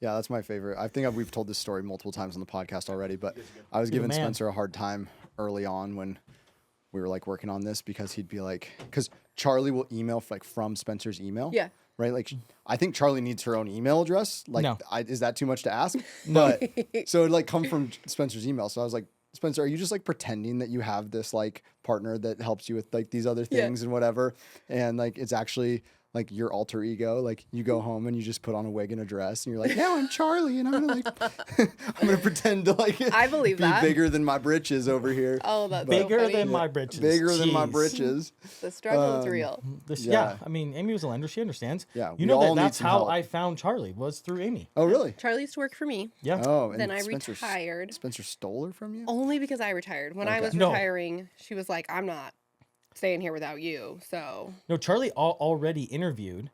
Yeah, that's my favorite. I think we've told this story multiple times on the podcast already, but I was giving Spencer a hard time early on when we were like working on this because he'd be like, because Charlie will email like from Spencer's email. Yeah. Right. Like, I think Charlie needs her own email address. Like, No. Is that too much to ask? But so it like come from Spencer's email. So I was like, Spencer, are you just like pretending that you have this like partner that helps you with like these other things and whatever? And like, it's actually like your alter ego. Like you go home and you just put on a wig and a dress and you're like, now I'm Charlie and I'm gonna like, I'm gonna pretend to like I believe be that. bigger than my britches over here. Oh, that's Bigger so funny. than my britches. Bigger than my Jeez. britches. The struggle is real. Yeah, I mean, Amy was a lender. She understands. Yeah, you we know all need that's some how help. I found Charlie was through Amy. Oh, really? Charlie used to work for me. Yeah. Oh, and Then I Spencer retired. Spencer stole her from you? Only because I retired. When I was No. retiring, she was like, I'm not staying here without you. So No, Charlie already interviewed,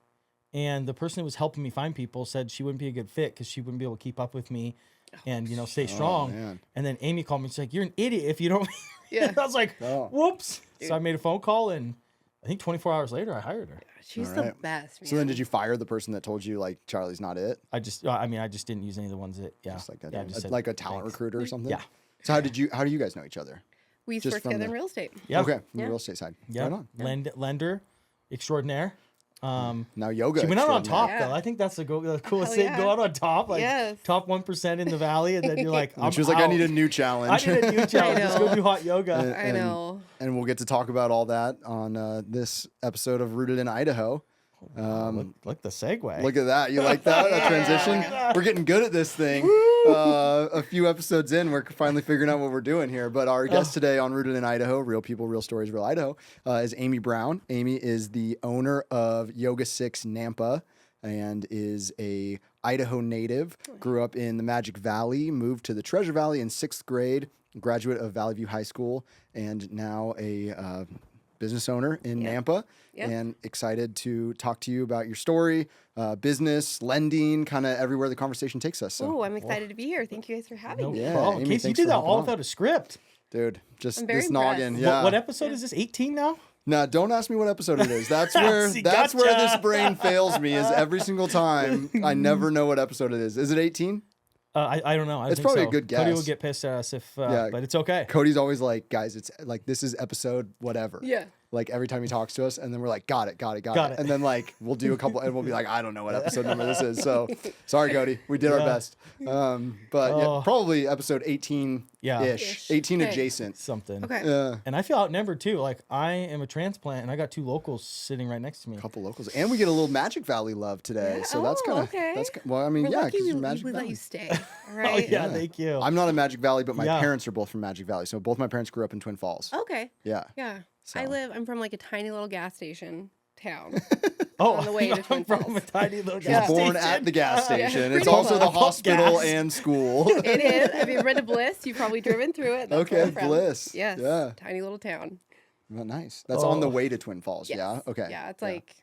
and the person who was helping me find people said she wouldn't be a good fit because she wouldn't be able to keep up with me and, stay strong. man. And then Amy called me and she's like, you're an idiot if you don't. Yeah. I was like, Oh. whoops. So I made a phone call, and I think 24 hours later, I hired her. she's All the right. best. Man. So then did you fire the person that told you like Charlie's not it? I just didn't use any of the ones that, Just like I just said, like a talent thanks. recruiter or something? Yeah. So how do you guys know each other? we used to just work from together in the- real estate. Yeah. Okay, from the Yeah. real estate side. Yeah. Right on. Lender extraordinaire. Now yoga. She went out on top, Yeah. though. I think that's the coolest Hell thing. yeah. Go out on top, like Yes. top 1% in the valley, and then you're like, And she was like, I need a new challenge. I need a new challenge. Let's go know. do hot yoga. And- I know. And we'll get to talk about all that on this episode of Rooted in Idaho. Look the segue. Look at that. You like that? That transition? We're getting good at this thing. A few episodes in, we're finally figuring out what we're doing here. But our guest today on Rooted in Idaho, Real People, Real Stories, Real Idaho, is Ami Browen. Amy is the owner of YogaSix Nampa and is a Idaho native. Grew up in the Magic Valley, moved to the Treasure Valley in 6th grade, graduate of Valley View High School, and now a business owner in Nampa. Yep. And excited to talk to you about your story, business, lending, kind of everywhere the conversation takes us. So, Oh, I'm excited to be here. Thank you guys for having no me. Yeah, problem. Amy, Casey, you thanks did for that hopping all on. without a script. dude, just I'm very this noggin. impressed. Yeah. What episode is this? 18 now? No, don't ask me what episode it is. That's where See, that's where gotcha. this brain fails me. Is every single time I never know what episode it is. Is it 18? I don't know. I It's think probably a so. good Cody will guess. get pissed at us if, Yeah. but it's okay. Cody's always like, guys, it's like this is episode whatever. Yeah. Like every time he talks to us, and then we're like, got it. Got it. And then like we'll do a couple, and we'll be like, I don't know what episode number this is. So sorry, Cody, we did our Yeah. best. But yeah, Oh. probably episode 18 ish, Ish. 18 Okay. adjacent. Something. Okay. Yeah. And I feel outnumbered too. Like I am a transplant, and I got 2 locals sitting right next to me. Couple locals, and we get a little Magic Valley love today. Yeah. So that's Oh, kind of okay. well, I mean, We're yeah, lucky because we, you're Magic we let Valley. you stay. All Oh right. yeah, thank you. I'm not a Magic Valley, but my Yeah. parents are both from Magic Valley. So both my parents grew up in Twin Falls. Okay. Yeah. Yeah. So. I'm from like a tiny little gas station town. Oh, on the way to Twin from Falls. a tiny little Yeah. gas Born station. at the gas station. It's pretty also the close. hospital Gas. and school. It is. Have you been to Bliss? You've probably driven through it. That's where Okay, I'm from. Bliss. Yes. Yeah. Tiny little town. Well, nice. That's on the Oh. way to Twin Falls. Yes. Yeah. Okay. Yeah, it's like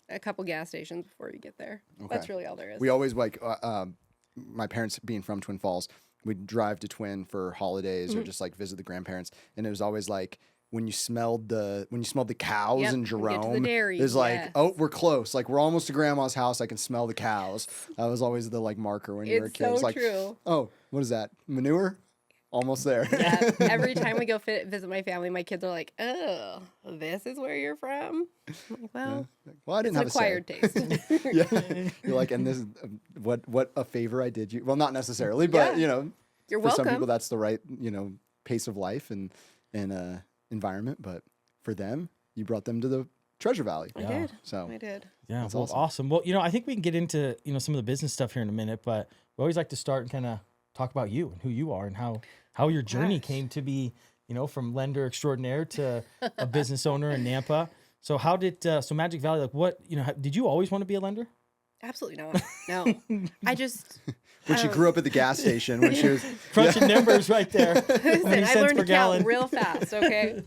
a couple gas stations before you get there. Okay. That's really all there is. We always like my parents being from Twin Falls. We'd drive to Twin for holidays Mm-hmm. or just like visit the grandparents, and it was always like when you smelled the cows Yep, in we get to the Jerome. dairy, It's like, yes. oh, we're close. Like we're almost to grandma's house. I can smell the cows. That was always the like marker when you were a It's kid. so It's like, true. oh, what is that? Manure? Almost there. Yeah, every time we go visit my family, my kids are like, "Oh, this is where you're from." I'm like, well, Well, I it's didn't an have a say. acquired taste. Yeah, you're like, and this is what a favor I did you. Well, not necessarily, but Yeah. you know, You're for some welcome. people that's the right pace of life and environment. But for them, you brought them to the Treasure Valley. I did. So I did. Yeah, That's well, awesome. awesome. Well, I think we can get into some of the business stuff here in a minute, but we always like to start and kind of talk about you and who you are and how your journey Gosh. came to be, from lender extraordinaire to a business owner in Nampa. So how did so Magic Valley, like what did you always want to be a lender? Absolutely not. No, I just when she grew up at the gas station, when she was Crunching numbers right there. listen. I cents learned per to gallon? count real fast. Okay.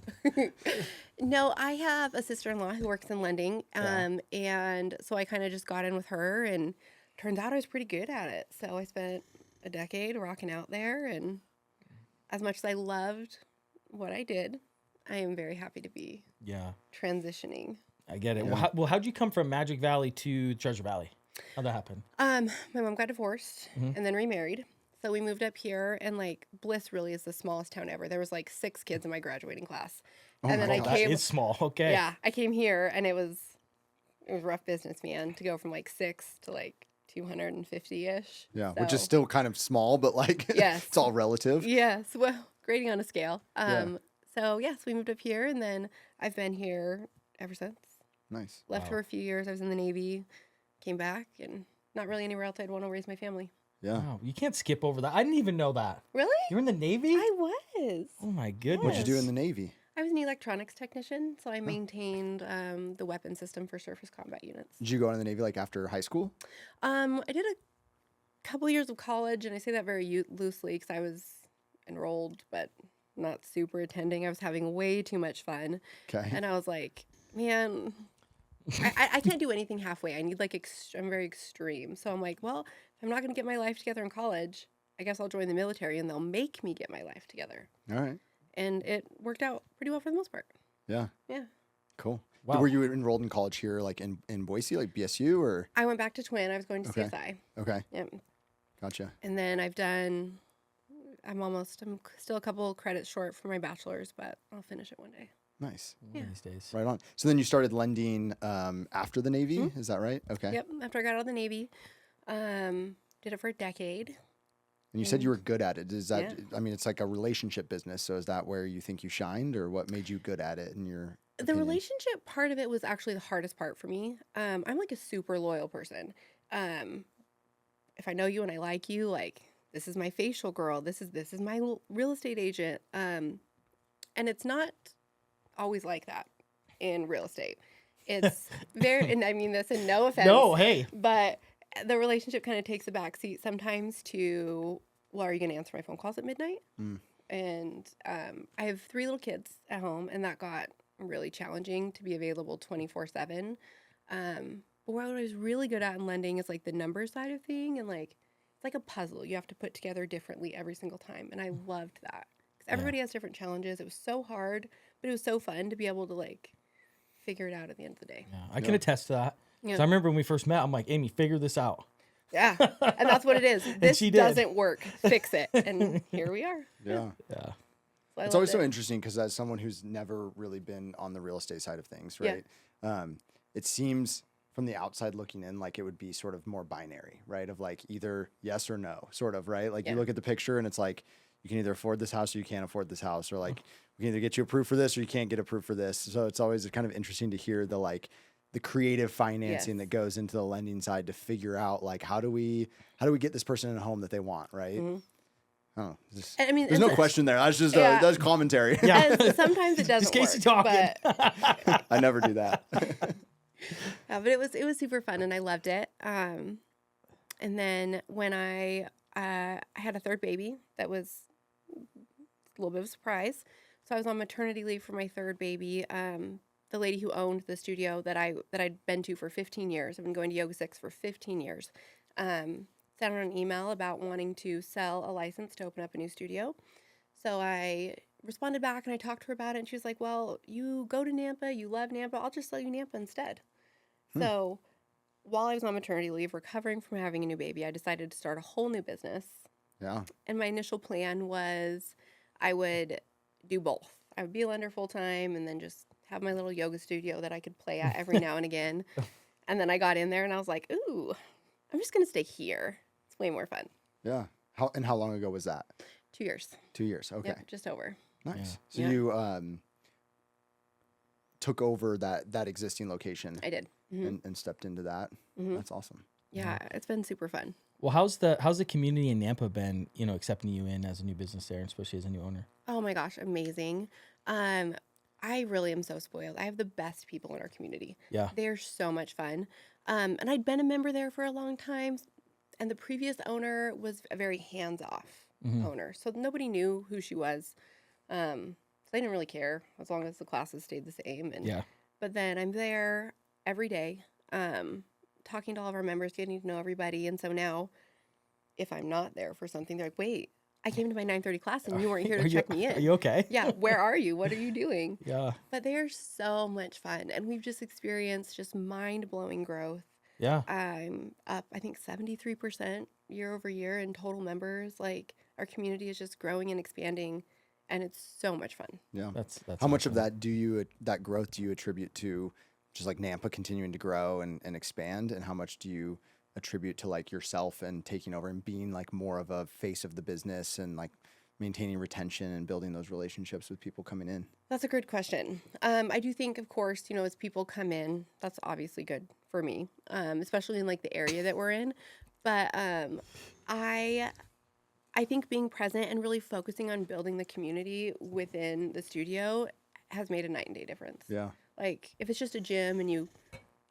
No, I have a sister-in-law who works in lending, and so I kind of just got in with her, and turns out I was pretty good at it. So I spent a decade rocking out there, and as much as I loved what I did, I am very happy to be Yeah, transitioning. I get it. Well, how'd you come from Magic Valley to Treasure Valley? How'd that happen? My mom got divorced and then remarried. So we moved up here, and like Bliss really is the smallest town ever. There was like 6 kids in my graduating class. And then I That came is small. Okay. Yeah, I came here and it was rough business, man, to go from like 6 to like 250-ish. Yeah, So, which is still kind of small, but like Yes. it's all relative. yes, well, grading on a scale. Yeah. So yes, we moved up here, and then I've been here ever since. Nice. Left for a few years. I was in the Navy, came back, and not really anywhere else I'd want to raise my family. Yeah. Wow, you can't skip over that. I didn't even know that. Really? You're in the Navy? I was. Oh my goodness. What'd you do in the Navy? I was an electronics technician, so I maintained the weapon system for surface combat units. Did you go into the Navy like after high school? I did a couple years of college, and I say that very loosely because I was enrolled, but not super attending. I was having way too much fun. Okay. And I was like, man, I can't do anything halfway. I need like, I'm very extreme. So I'm like, well, if I'm not going to get my life together in college, I guess I'll join the military and they'll make me get my life together. All right. And it worked out pretty well for the most part. Yeah. Yeah. Cool. Wow. Were you enrolled in college here, like in Boise, like BSU, or? I went back to Twin. I was going to Okay. CSI. Okay. Yep. Gotcha. And then I'm still a couple credits short for my bachelor's, but I'll finish it one day. Nice. One of these days. Right on. So then you started lending after the Navy, is that right? Okay. Yep. After I got out of the Navy, did it for a decade. And you said you were good at it. Is that? Yeah. I mean, it's like a relationship business. So is that where you think you shined, or what made you good at it? In your The opinion? relationship part of it was actually the hardest part for me. I'm like a super loyal person. If I know you and I like you, like this is my facial girl. This is my real estate agent. And it's not always like that in real estate. It's very, and I mean this in no offense. No, hey. But the relationship kind of takes a back seat sometimes to, well, are you going to answer my phone calls at midnight? And I have 3 little kids at home, and that got really challenging to be available 24/7. But what I was really good at in lending is like the number side of thing, and like it's like a puzzle you have to put together differently every single time, and I loved that because everybody has different challenges. It was so hard, but it was so fun to be able to like figure it out at the end of the day. Yeah, I can attest to that. Yeah. So I remember when we first met, I'm like, Amy, figure this out. Yeah, and that's what it is. This she did. doesn't work. Fix it, and here we are. Yeah. Yeah. So I It's always loved so it. interesting because as someone who's never really been on the real estate side of things, Yeah. right? It seems from the outside looking in like it would be sort of more binary, right? Of like either yes or no, sort of, right? Like you Yeah. look at the picture and it's like you can either afford this house or you can't afford this house, or like we can either get you approved for this or you can't get approved for this. So it's always kind of interesting to hear the like the creative financing Yes. that goes into the lending side to figure out like how do we get this person in a home that they want, right? Oh, And I mean, there's no question there. That's just Yeah. that's commentary. Yeah. And sometimes it doesn't Casey work. talking. But, I never do that. but it was super fun, and I loved it. And then when I had a third baby, that was a little bit of a surprise. So I was on maternity leave for my third baby. The lady who owned the studio that I'd been to for 15 years, I've been going to YogaSix for 15 years, sent out an email about wanting to sell a license to open up a new studio. So I responded back and I talked to her about it, and she was like, well, you go to Nampa, you love Nampa, I'll just sell you Nampa instead. So while I was on maternity leave, recovering from having a new baby, I decided to start a whole new business. Yeah. And my initial plan was I would do both. I would be a lender full time and then just have my little yoga studio that I could play at every now and again. And then I got in there and I was like, ooh, I'm just going to stay here. It's way more fun. Yeah. How long ago was that? 2 years. 2 years. Okay. Yep, just over. Nice. So Yeah. you took over that existing location I did. and stepped into that. That's awesome. Yeah, it's been super fun. Well, how's the community in Nampa been, accepting you in as a new business there, and especially as a new owner? Oh my gosh, amazing. I really am so spoiled. I have the best people in our community. Yeah. They're so much fun. And I'd been a member there for a long time, and the previous owner was a very hands-off owner. So nobody knew who she was. So they didn't really care as long as the classes stayed the same. And Yeah. But then I'm there every day, talking to all of our members, getting to know everybody. And so now if I'm not there for something, they're like, wait, I came to my 9:30 class and you weren't here to check me in. Are you okay? Yeah, where are you? What are you doing? Yeah. But they are so much fun. And we've just experienced just mind-blowing growth. Yeah. I'm up, I think, 73% year over year in total members. Like, our community is just growing and expanding, and it's so much fun. Yeah. That's How much of awesome. that growth do you attribute to just like Nampa continuing to grow and expand? And how much do you attribute to like yourself and taking over and being like more of a face of the business and like maintaining retention and building those relationships with people coming in? That's a good question. I do think, of course, as people come in, that's obviously good for me, especially in like the area that we're in. But I think being present and really focusing on building the community within the studio has made a night and day difference. Yeah. Like, if it's just a gym and you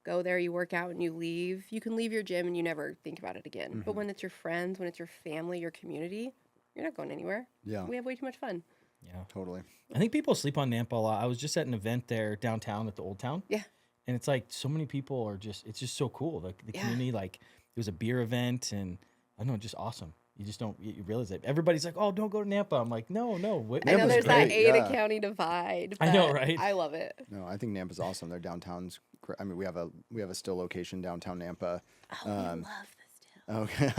go there, you work out and you leave, you can leave your gym and you never think about it again. But when it's your friends, when it's your family, your community, you're not going anywhere. Yeah. We have way too much fun. Yeah. Totally. I think people sleep on Nampa a lot. I was just at an event there downtown at the Old Town. Yeah. And it's like so many people are it's just so cool. Like the community, like it was a beer event and I don't know, just awesome. You just don't you realize it. Everybody's like, "Oh, don't go to Nampa." I'm like, "No." I know Nampa's there's that great, Ada yeah. County divide. I know, but right? I love it. No, I think Nampa's awesome. Their downtown's great. I mean, we have a still location downtown Nampa. Oh, I love this too. Okay.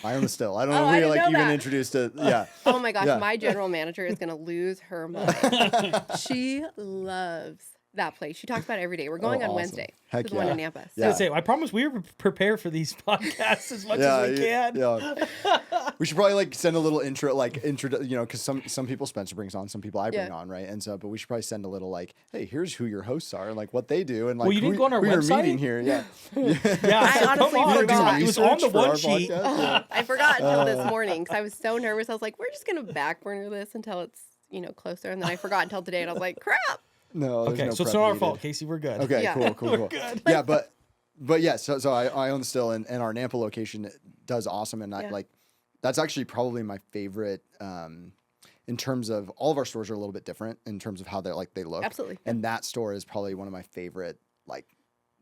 I own the still. I don't know Oh, if I we didn't like know even that. introduced it. Yeah. Oh my gosh, Yeah. my general manager is gonna lose her mind. She loves that place. She talks about it every day. We're going on awesome. Wednesday Heck to the one in yeah. Nampa. So I was gonna say, I promise we were prepared for these podcasts as much as we can. Yeah. We should probably like send a little intro, because some people Spencer brings on, some people I bring Yeah. on, right? And so, but we should probably send a little like, hey, here's who your hosts are and like what they do and like Well, you didn't who, go on our who you're website? meeting here. Yeah. Yeah, I so honestly come on, forgot. It was on the Research for our one sheet. podcast? Yeah. I forgot until this morning because I was so nervous. I was like, we're just gonna back burner this until it's closer, and then I forgot until today, and I was like, crap. No. There's Okay, no so it's prep not our needed. fault, Casey. We're good. Okay. Yeah. Cool. good. Yeah, but yeah. So I own the still, and our Nampa location does awesome, and Yeah. that's actually probably my favorite. In terms of all of our stores are a little bit different in terms of how they look. Absolutely. And that store is probably one of my favorite, like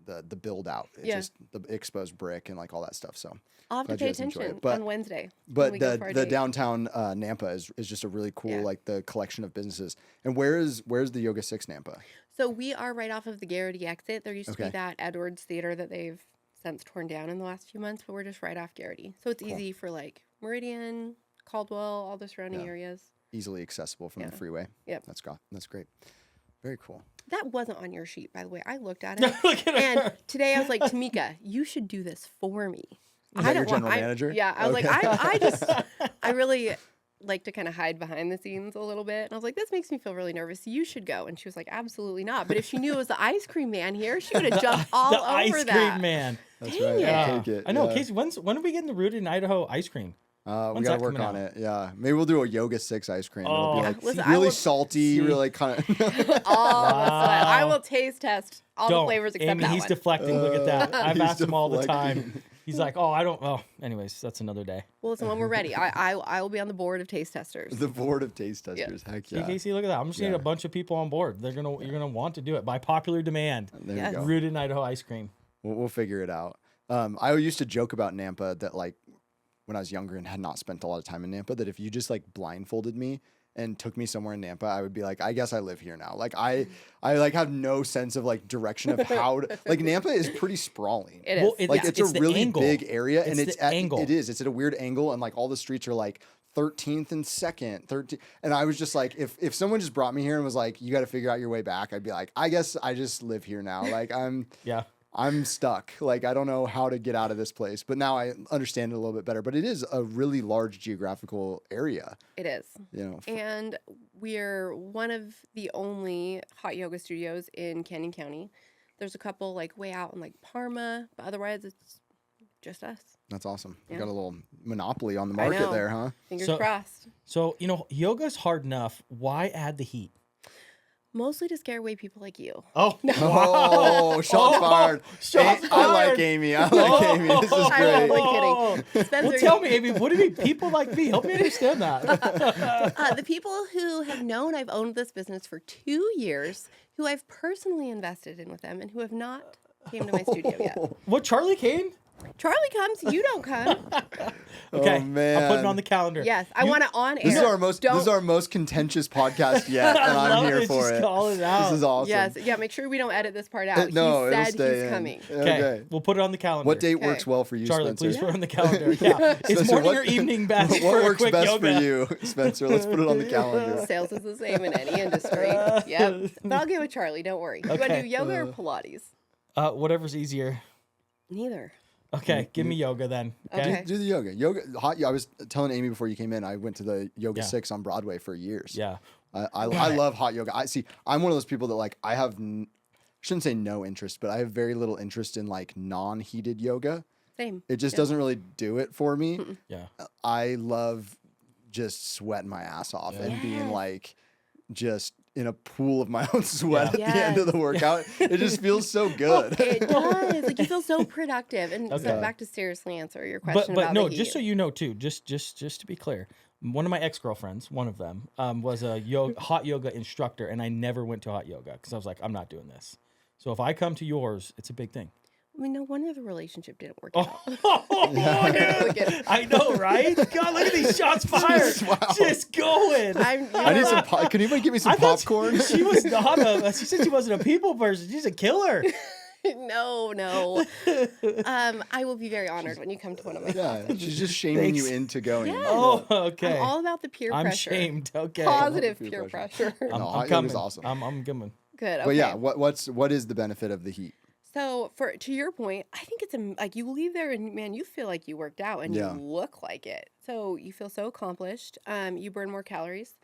the build out. It's Yeah. just the exposed brick and like all that stuff. So I'll have to glad you pay guys enjoy it. attention But- on Wednesday. when but we go for our the date. downtown Nampa is just a really cool Yeah. like the collection of businesses. And where's the YogaSix Nampa? So we are right off of the Garrity exit. There used to Okay. be that Edwards Theater that they've since torn down in the last few months, but we're just right off Garrity. So it's easy for like Meridian, Caldwell, all the surrounding Yeah. areas. Easily accessible from the Yeah. freeway. Yep. That's great. Very cool. That wasn't on your sheet, by the way. I looked at it. Look at And her. today I was like, Tamika, you should do this for me. Is that your general manager? Yeah. I was Okay. like, I really like to kind of hide behind the scenes a little bit. And I was like, this makes me feel really nervous. You should go. And she was like, absolutely not. But if she knew it was the ice cream man here, she would have jumped all the over ice that. cream man. That's Dang right. it. I'll take it. I know, Yeah. Casey. When are we getting the Rooted in Idaho ice cream? We When's gotta that work coming on out? it. Yeah, maybe we'll do a YogaSix ice cream. It'll be Oh. like Listen, I really will- salty, really kind of. All the sweat. I Wow. will taste test all the Don't. flavors except Amy, that he's one. deflecting. Look at that. I've He's asked him all the deflecting. time. He's like, oh, I don't. Oh, anyways, that's another day. Well, listen, when we're ready, I will be on the board of taste testers. The board of taste testers. Heck See, yeah. Casey, look at that. I'm just gonna Yeah. get a bunch of people on board. You're gonna want to do it by popular demand. There Yes. you go. Rooted in Idaho ice cream. We'll figure it out. I used to joke about Nampa that like when I was younger and had not spent a lot of time in Nampa, that if you just like blindfolded me and took me somewhere in Nampa, I would be like, I guess I live here now. Like I like have no sense of like direction of how to, like Nampa is pretty sprawling. It is. Well, Like it's a the really angle. big area and It's it's the angle. it is. It's at a weird angle and like all the streets are like 13th and 2nd, 13th. And I was just like, if someone just brought me here and was like, you got to figure out your way back, I'd be like, I guess I just live here now. Like Yeah. I'm stuck. Like, I don't know how to get out of this place. But now I understand it a little bit better. But it is a really large geographical area, It is. you know. And we're one of the only hot yoga studios in Canyon County. There's a couple like way out in like Parma, but otherwise it's just us. That's awesome. You Yeah. got a little monopoly on the I market know. there, huh? Fingers So- crossed. So yoga's hard enough. Why add the heat? Mostly to scare away people like you. Oh, Oh, shots fired. shots I like fired. Amy. I like Amy. This is I'm great. only kidding. Spencer, Well, tell me, Amy, what do you mean people like me? Help me understand that. the people who have known I've owned this business for 2 years, who I've personally invested in with them, and who have not came to my studio yet. What, Charlie Kane? Charlie comes, you don't come. Okay, Oh, man. I'll put it on the calendar. Yes, I want it on air. This is our most contentious podcast yet, and I I'm love here it. for Just it. call it out. This is awesome. Yes, yeah. Make sure we don't edit this part out. No, he it'll said stay he's in. coming. Okay, we'll put it on the calendar. What date Okay. works well for you, Charlie, Spencer? please put it on the calendar. Yeah, it's Spencer, morning what- or evening best What for a works quick best yoga. for you, Spencer? Let's put it on the calendar. Sales is the same in any industry. Yep. But I'll get with Charlie. Don't worry. You want to Okay. do yoga or Pilates? Whatever's easier. Neither. Okay, give me yoga then. Okay. Okay. Do the yoga. I was telling Amy before you came in. I went to the YogaSix on Broadway for years. Yeah. I love hot yoga. I'm one of those people that like I shouldn't say no interest, but I have very little interest in like non-heated yoga. Same. It just doesn't really do it for me. Yeah. I love just sweating my ass off and being Yes. like just in a pool of my own sweat Yeah. at the end of the workout. It just feels so good. It does. Like you feel so productive. And Okay. so back to seriously answer your question But about no, the just heat. so you know too, just to be clear, one of my ex-girlfriends, one of them, was a hot yoga instructor, and I never went to hot yoga because I was like, I'm not doing this. So if I come to yours, it's a big thing. I mean, no wonder the relationship didn't work out. Dude, I know, right? God, look at these shots fired. Wow. Just going. I need some. Can anybody give me some I thought popcorn? She was not she said she wasn't a people person. She's a killer. No. I will be very honored when you come to one of my Yeah, classes. she's just shaming you Thanks. into going. Yes. Oh, okay. I'm all about the peer I'm pressure. shamed. Okay. Positive Peer peer pressure. pressure. No, hot I'm coming. yoga's awesome. I'm coming. Good. Okay. But yeah, what is the benefit of the heat? So to your point, I think it's like you leave there and man, you feel like you worked out and Yeah. you look like it. So you feel so accomplished. You burn more calories.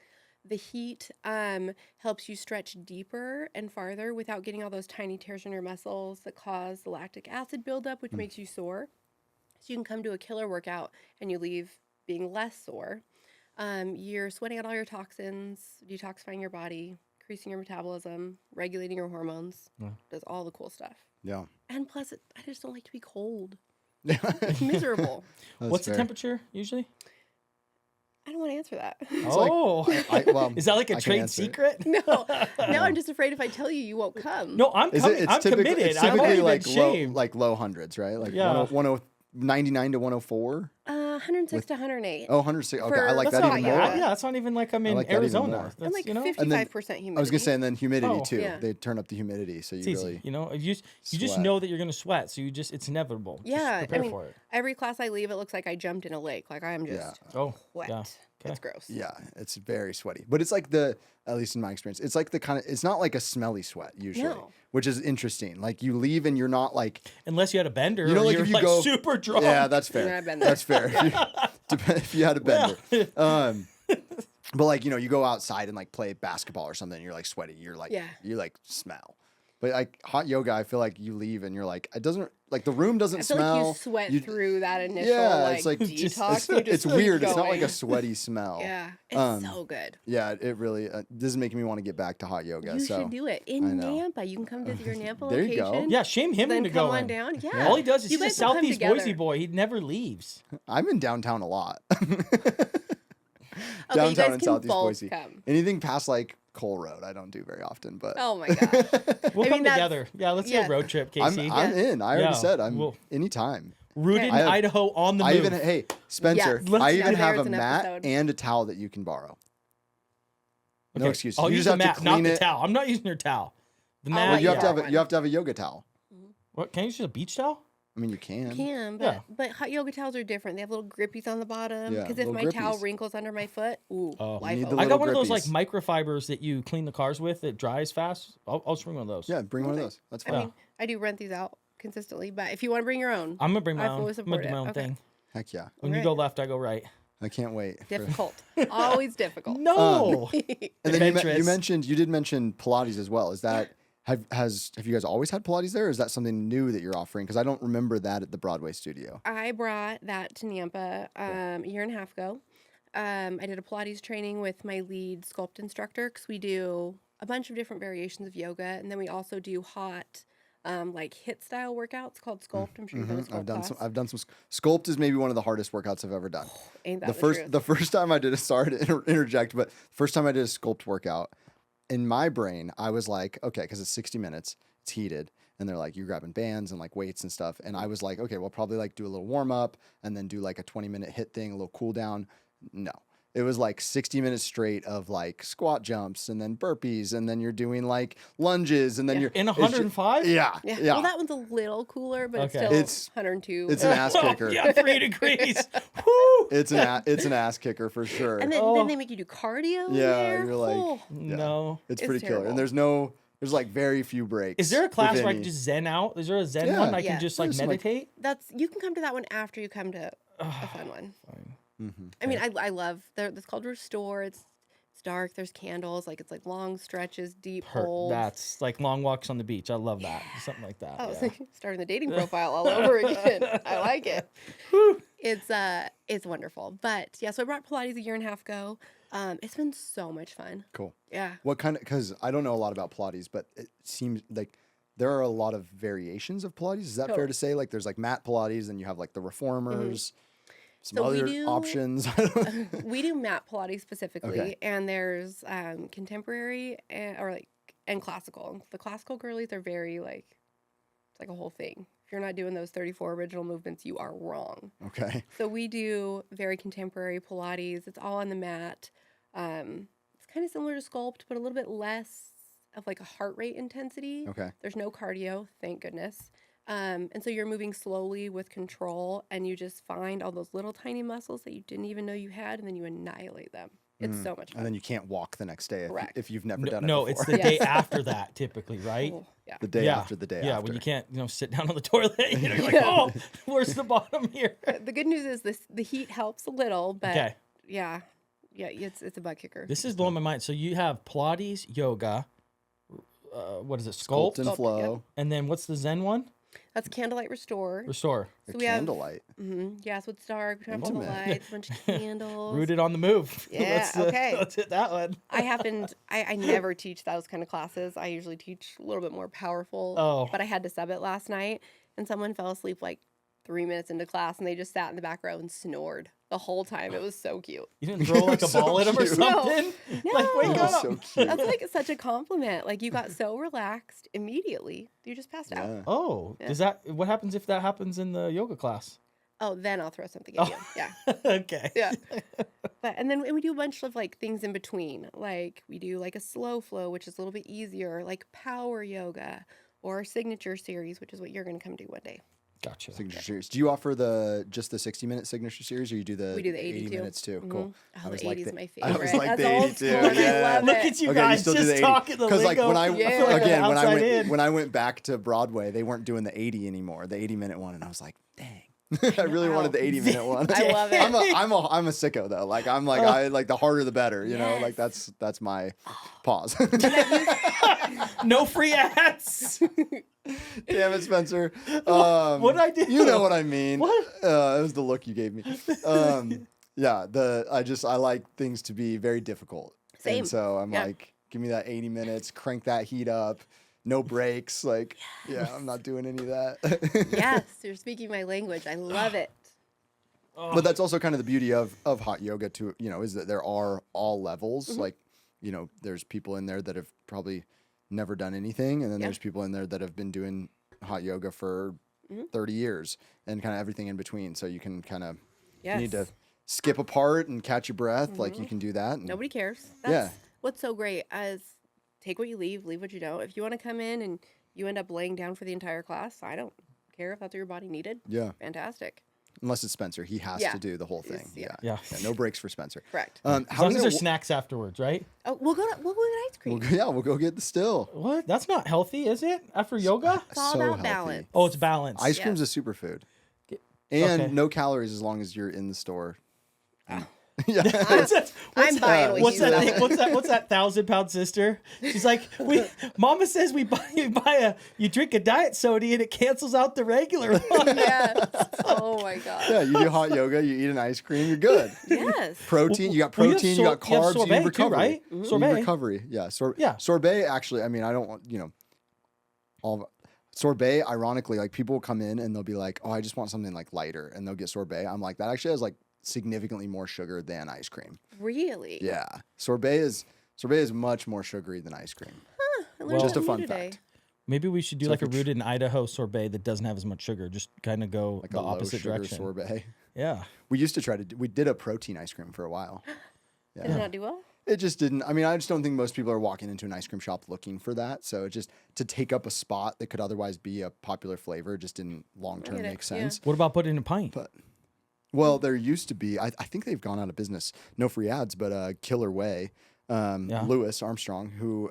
The heat helps you stretch deeper and farther without getting all those tiny tears in your muscles that cause the lactic acid buildup, which makes you sore. So you can come to a killer workout and you leave being less sore. You're sweating out all your toxins, detoxifying your body, increasing your metabolism, regulating your hormones. Yeah. Does all the cool stuff. Yeah. And plus, I just don't like to be cold. It's miserable. What's the temperature usually? I don't want to answer that. Oh, is that like a I can trade answer it. secret? No, I'm just afraid if I tell you, you won't come. No, I'm coming. I'm committed. It's I've typically already like been low, shamed. like low hundreds, right? Like Yeah. 99 to 104. 106 to 108. Oh, 106. Okay, I For- like that's that not even bad. more. Yeah. Yeah, that's not even like I'm in like that even Arizona. more. That's, And like you know, 55% humidity. I was gonna say, and then humidity Oh. too. Yeah. They turn up the humidity, so you it's easy. really. You know, you just sweat. know that you're gonna sweat, so it's inevitable. Yeah, just I prepare mean, for it. every class I leave, it looks like I jumped in a lake. Like I am just Oh, wet. yeah. Okay. It's gross. Yeah, it's very sweaty, but it's like at least in my experience, it's like it's not like a smelly sweat usually, No. which is interesting. Like you leave and you're not like, Unless you had a bender, You know, or like you're if you like go- super drunk. yeah, that's Yeah, fair. I've been there. That's fair. If you had a bender. But like, you go outside and like play basketball or something, and you're like sweaty. You're like, Yeah. you like smell. But like hot yoga, I feel like you leave and you're like, it doesn't like the room doesn't I feel smell. like you sweat through that initial Yeah, like it's like detox. You just it's keep weird. It's not like going. a sweaty smell. Yeah, it's so good. Yeah, it really. This is making me want to get back to hot yoga. You so should do it I in know. Nampa. You can come visit your Nampa There you location. go. Yeah, shame him Then into come going. on down. Yeah. All he does is You he's a guys will come Southeast Boise together. boy. He never leaves. I'm in downtown a lot. Okay, you guys in can Southeast both Boise. come. Anything past like Cole Road, I don't do very often. But Oh my gosh. We'll I come mean, that's- together. Yeah, let's do yeah. a road trip, I'm Casey. in. I already Yeah, said I'm well- anytime. Rooted Okay. in Idaho on the move. Hey Spencer, Yes. I Let's- even have a there's an mat episode. and a towel that you can borrow. No Okay, excuses. I'll You use just the have mat, to not clean the it. towel. I'm not using your towel. The I'll mat. let You have to borrow have one. you have to have a yoga towel. What? Can you use a beach towel? I mean, you can. Can, Yeah. but hot yoga towels are different. They have little grippies on the bottom. Yeah, Because if little my towel grippies. wrinkles under my foot, ooh, Oh. life need the over. I got little one of those like grippies. microfibers that you clean the cars with that dries fast. I'll just bring one of those. Yeah, bring one of Okay. those. That's I fine. mean, I do rent these out consistently, but if you want to bring your own, I'm gonna bring my I own. fully I'm gonna support do my it. own Okay. thing. Heck yeah. When you Alright. go left, I go right. I can't wait. difficult. Always difficult. No. And then you Adventurous. did mention Pilates as well. Is that have you guys always had Pilates there, or is that something new that you're offering? Because I don't remember that at the Broadway studio. I brought that to Nampa a year and a half ago. I did a Pilates training with my lead sculpt instructor because we do a bunch of different variations of yoga, and then we also do hot, like HIIT style workouts called sculpt. I'm sure you've done a sculpt I've done some sculpt is maybe one of the hardest workouts I've ever done. Ain't that the truth? first time I did sorry to interject, but first time I did a sculpt workout, in my brain I was like, okay, because it's 60 minutes, it's heated, and they're like, you're grabbing bands and like weights and stuff. And I was like, okay, we'll probably like do a little warm up and then do like a 20-minute hit thing, a little cool down. No. It was like 60 minutes straight of like squat jumps and then burpees and then you're doing like lunges and then you're In it's 105? Yeah. Well, that one's a little cooler, but Okay. it's still 102. It's an ass kicker. Yeah, 3 degrees. Woo! It's an ass kicker for sure. and then they make you do cardio. Yeah, there. you're like- Oh. No. it's it's pretty killer. And terrible. there's like very few breaks. Is there a class if where I can any. just zen out? Is there a zen Yeah. one I Yeah. can just like There's some, like- meditate? You can come to that one after you come to a fun one. Fine. I mean, I love it's called Restore. It's dark. There's candles. Like it's like long stretches, deep holds. That's like long walks on the beach. I love that. Something like that. Oh, yeah. it's like starting the dating profile all over again. I like it. It's wonderful. But yeah, so I brought Pilates a year and a half ago. It's been so much fun. Cool. Yeah. What kind of, because I don't know a lot about Pilates, but it seems like there are a lot of variations of Pilates. Is that fair Totally. to say? Like there's like mat Pilates and you have like the reformers, some So we other do- options. We do mat Pilates specifically, Okay. and there's contemporary and classical. The classical girlies are very like, it's like a whole thing. If you're not doing those 34 original movements, you are wrong. Okay. So we do very contemporary Pilates. It's all on the mat. It's kind of similar to sculpt, but a little bit less of like a heart rate intensity. Okay. There's no cardio, thank goodness. And so you're moving slowly with control, and you just find all those little tiny muscles that you didn't even know you had, and then you annihilate them. It's so much fun. And then you can't walk the next day Correct. if you've never done it No, before. it's the day after that typically, right? Oh, yeah. the day Yeah. after the day Yeah, after. when you can't, sit down on the toilet. You're like, oh, where's the bottom here? The good news is the heat helps a little, but Okay. yeah, it's a butt kicker. This is blowing my mind. So you have Pilates, yoga, what is it, Sculpt sculpt, and Sculpt, flow. and then what's the Zen one? That's Candlelight Restore. Restore. A So we have- candlelight. Yeah, so it's dark. We turn off all the Intimate. lights, a bunch of candles. Rooted on the move. Yeah, okay. Let's hit that one. I never teach those kind of classes. I usually teach a little bit more powerful. Oh. But I had to sub it last night, and someone fell asleep like 3 minutes into class, and they just sat in the back row and snored the whole time. It was so cute. You didn't throw like a So ball at him or cute. something? Like, wake No. That was up. so cute. That's like such a compliment. Like you got so relaxed immediately. You just passed out. Yeah. Oh, Yeah. does that, what happens if that happens in the yoga class? Oh, then I'll throw something at you. Yeah. Okay. Yeah. And then we do a bunch of like things in between. Like we do like a slow flow, which is a little bit easier, like power yoga or our signature series, which is what you're going to come do one day. Gotcha. Signature series. Do you offer just the 60-minute signature series, or you do the We do the 80 too. minutes too? Mhm. Cool. Oh, the 80 like is the- my I was favorite. like That's the old 80 too. school, and I Yeah. love Look it. at you Okay, guys still do the just 80. talking the Because like lingo. when I Yeah. feel like I'm again when I outside went in. when I went back to Broadway, they weren't doing the 80 anymore, the 80-minute one, and I was like, dang. I really know. wanted the 80-minute one. I love it. I'm a sicko though. Like I'm like I like the harder the better. You know, like that's my pause. No free ads. Damn it, Spencer. What'd I do? You know what I mean. What? It was the look you gave me. Yeah, I like things to be very difficult. Same. And so I'm Yeah. like, give me that 80 minutes, crank that heat up, no breaks. Like, yeah, I'm not doing any of that. Yes, you're speaking my language. I love it. But that's also kind of the beauty of hot yoga too, is that there are all levels. Mm-hmm. Like, there's people in there that have probably never done anything. And then Yeah. there's people in there that have been doing hot yoga for Mm-hmm. 30 years and kind of everything in between. So you can kind of, Yes. you need to skip a part and catch your breath. Like you can do that. And Nobody cares. Yeah. That's what's so great is take what you leave what you don't. If you want to come in and you end up laying down for the entire class, I don't care if that's what your body needed. Yeah. Fantastic. Unless it's Spencer. He has Yeah. to do the whole thing. Yeah. Yeah. No breaks for Spencer. Correct. As How long does as there's it, snacks afterwards, right? Oh, we'll go get ice cream. we'll go get the still. What? That's not healthy, is it? After yoga? It's all so about healthy. balance. Oh, it's balanced. Ice cream's a Yes. superfood. And Okay. no calories as long as you're in the store. Yeah. I'm buying what What's you that want. thing? What's that 1,000-pound sister? She's like, Mama says you drink a diet soda and it cancels out the regular one. Yes. Oh my god. Yeah, you do hot yoga, you eat an ice cream, you're good. Yes. Protein, you got Well, you have protein, you got you have carbs, you sorbet need too, recovery. right? You need Sorbet. recovery. Yeah. Yeah. Sorbet, actually, I mean, I don't want, sorbet, ironically, like people will come in and they'll be like, oh, I just want something like lighter. And they'll get sorbet. I'm like, that actually has like significantly more sugar than ice cream. Really? Yeah. Sorbet is much more sugary than ice cream. I learned Just a something fun new today. fact. Maybe we should do So like a if you're rooted in Idaho sorbet that doesn't have as much sugar. Just kind of go like the a low opposite sugar direction. sorbet. Yeah. We used to try to we did a protein ice cream for a while. Did it not do well? It just didn't. I mean, I just don't think most people are walking into an ice cream shop looking for that. So it just to take up a spot that could otherwise be a popular flavor just didn't long term get it, make yeah. sense. What about putting in a pint? But well, there used to be. I think they've gone out of business. No free ads, but Killer Way, Louis Armstrong, who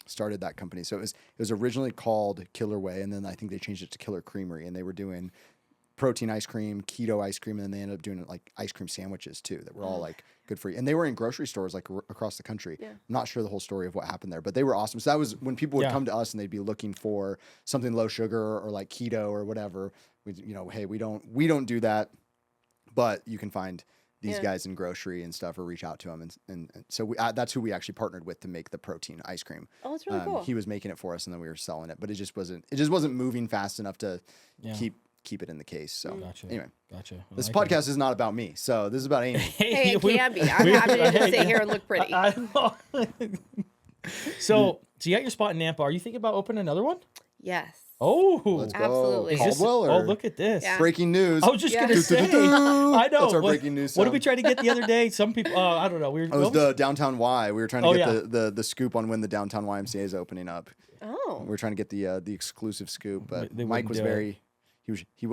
started that company. So it was originally called Killer Way, and then I think they changed it to Killer Creamery, and they were doing protein ice cream, keto ice cream, and then they ended up doing like ice cream sandwiches too that were all like good for you. And they were in grocery stores like across the country. Yeah. I'm not sure the whole story of what happened there, but they were awesome. So that was when people would come to us and they'd be looking for something low sugar or like keto or whatever. We, hey, we don't do that, but you can find these guys in grocery and stuff or reach out to them. And so that's who we actually partnered with to make the protein ice cream. Oh, that's really cool. He was making it for us and then we were selling it, but it just wasn't moving fast enough to keep it in the case. So anyway, Gotcha. this podcast is not about me. So this is about Amy. Hey, it can be. I'm happy to just sit here and look pretty. So you got your spot in Nampa. Are you thinking about opening another one? Yes. Oh, Let's go. Absolutely. Is this- Caldwell, oh, or look at this. Yeah. breaking news. I was just Yeah. gonna say. I know. That's our breaking news What did we sound. try to get the other day? Some people. I don't know. We were. It was the Downtown Y. We were trying to Oh, get the scoop on when the Downtown YMCA is opening up. Oh. We were trying to get the exclusive scoop, but They Mike wouldn't was do it. very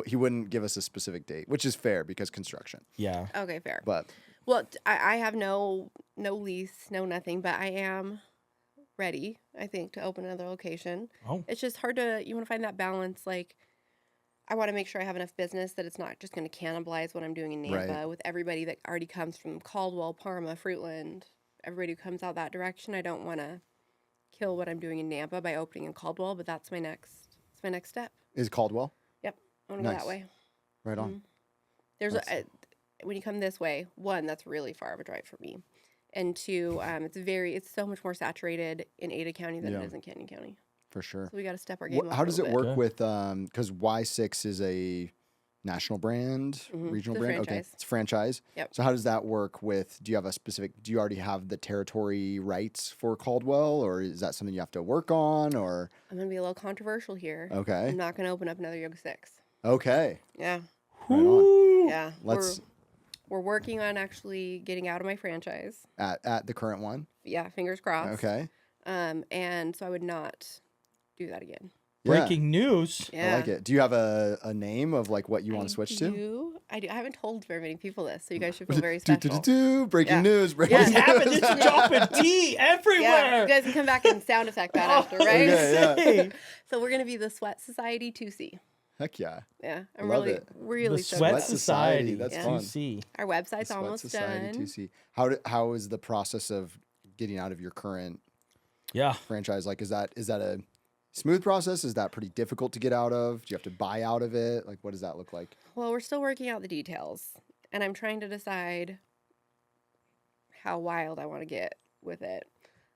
he wouldn't give us a specific date, which is fair because construction. Yeah. Okay, fair. But Well, I have no lease, no nothing, but I am ready, I think, to open another location. Oh. It's just hard you want to find that balance. Like, I want to make sure I have enough business that it's not just going to cannibalize what I'm doing in Nampa Right. with everybody that already comes from Caldwell, Parma, Fruitland, everybody who comes out that direction. I don't want to kill what I'm doing in Nampa by opening in Caldwell, but that's my next step. is Caldwell Yep. I want to go Nice. that way. right on? There's when you come this way, one, that's really far of a drive for me. And two, it's so much more saturated in Ada County than it is in Canyon County. For sure. So we got to step our game up. How does it little bit. work with because Y6 is a national brand, regional It's a brand? Okay, franchise. it's a franchise. Yep. So how does that work with? Do you already have the territory rights for Caldwell, or is that something you have to work on? Or I'm gonna be a little controversial here. okay, I'm not gonna open up another YogaSix. okay, Yeah, right on. yeah. Let's We're working on actually getting out of my franchise. at the current one. Yeah, fingers crossed. Okay, And so I would not do that again. Yeah. Breaking news. Yeah. I like it. Do you have a name of like what you want to switch to? I do. I haven't told very many people this, so you guys should feel very special. Breaking Yeah. news. Breaking Yeah. news. What's happening? It's dropping tea Yeah, everywhere. you guys can come back and sound effect that after, right? Okay, yeah. So we're gonna be the Sweat Society 2C. Heck yeah. Yeah, I'm Love really, it. really The so Sweat glad. Society. That's Yeah. fun. 2C. Our website's Sweat almost Society done. 2C. How is the process of getting out of your current Yeah. franchise? Like, is that a smooth process? Is that pretty difficult to get out of? Do you have to buy out of it? Like, what does that look like? Well, we're still working out the details, and I'm trying to decide how wild I want to get with it.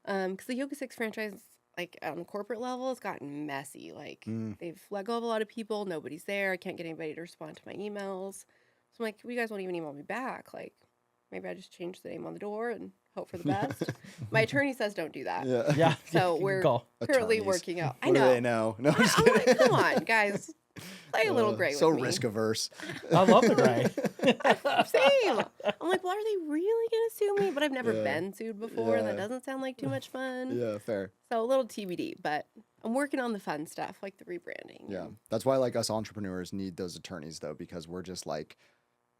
Because the YogaSix franchise, like on the corporate level, has gotten messy. Like they've let go of a lot of people. Nobody's there. I can't get anybody to respond to my emails. So I'm like, you guys won't even email me back. Like, maybe I just change the name on the door and hope for the best. My attorney says don't do that. Yeah. Yeah. So Good we're call. currently Attorneys. working out. I What do know. they know? No, I'm just I'm kidding. like, come on, guys. Play a little great So with me. risk averse. I love the guy. Same. I'm like, well, are they really going to sue me? But I've never Yeah. been sued before. And that Yeah. doesn't sound like too much fun. Yeah, fair. So a little TBD, but I'm working on the fun stuff, like the rebranding. Yeah. That's why like us entrepreneurs need those attorneys though, because we're just like,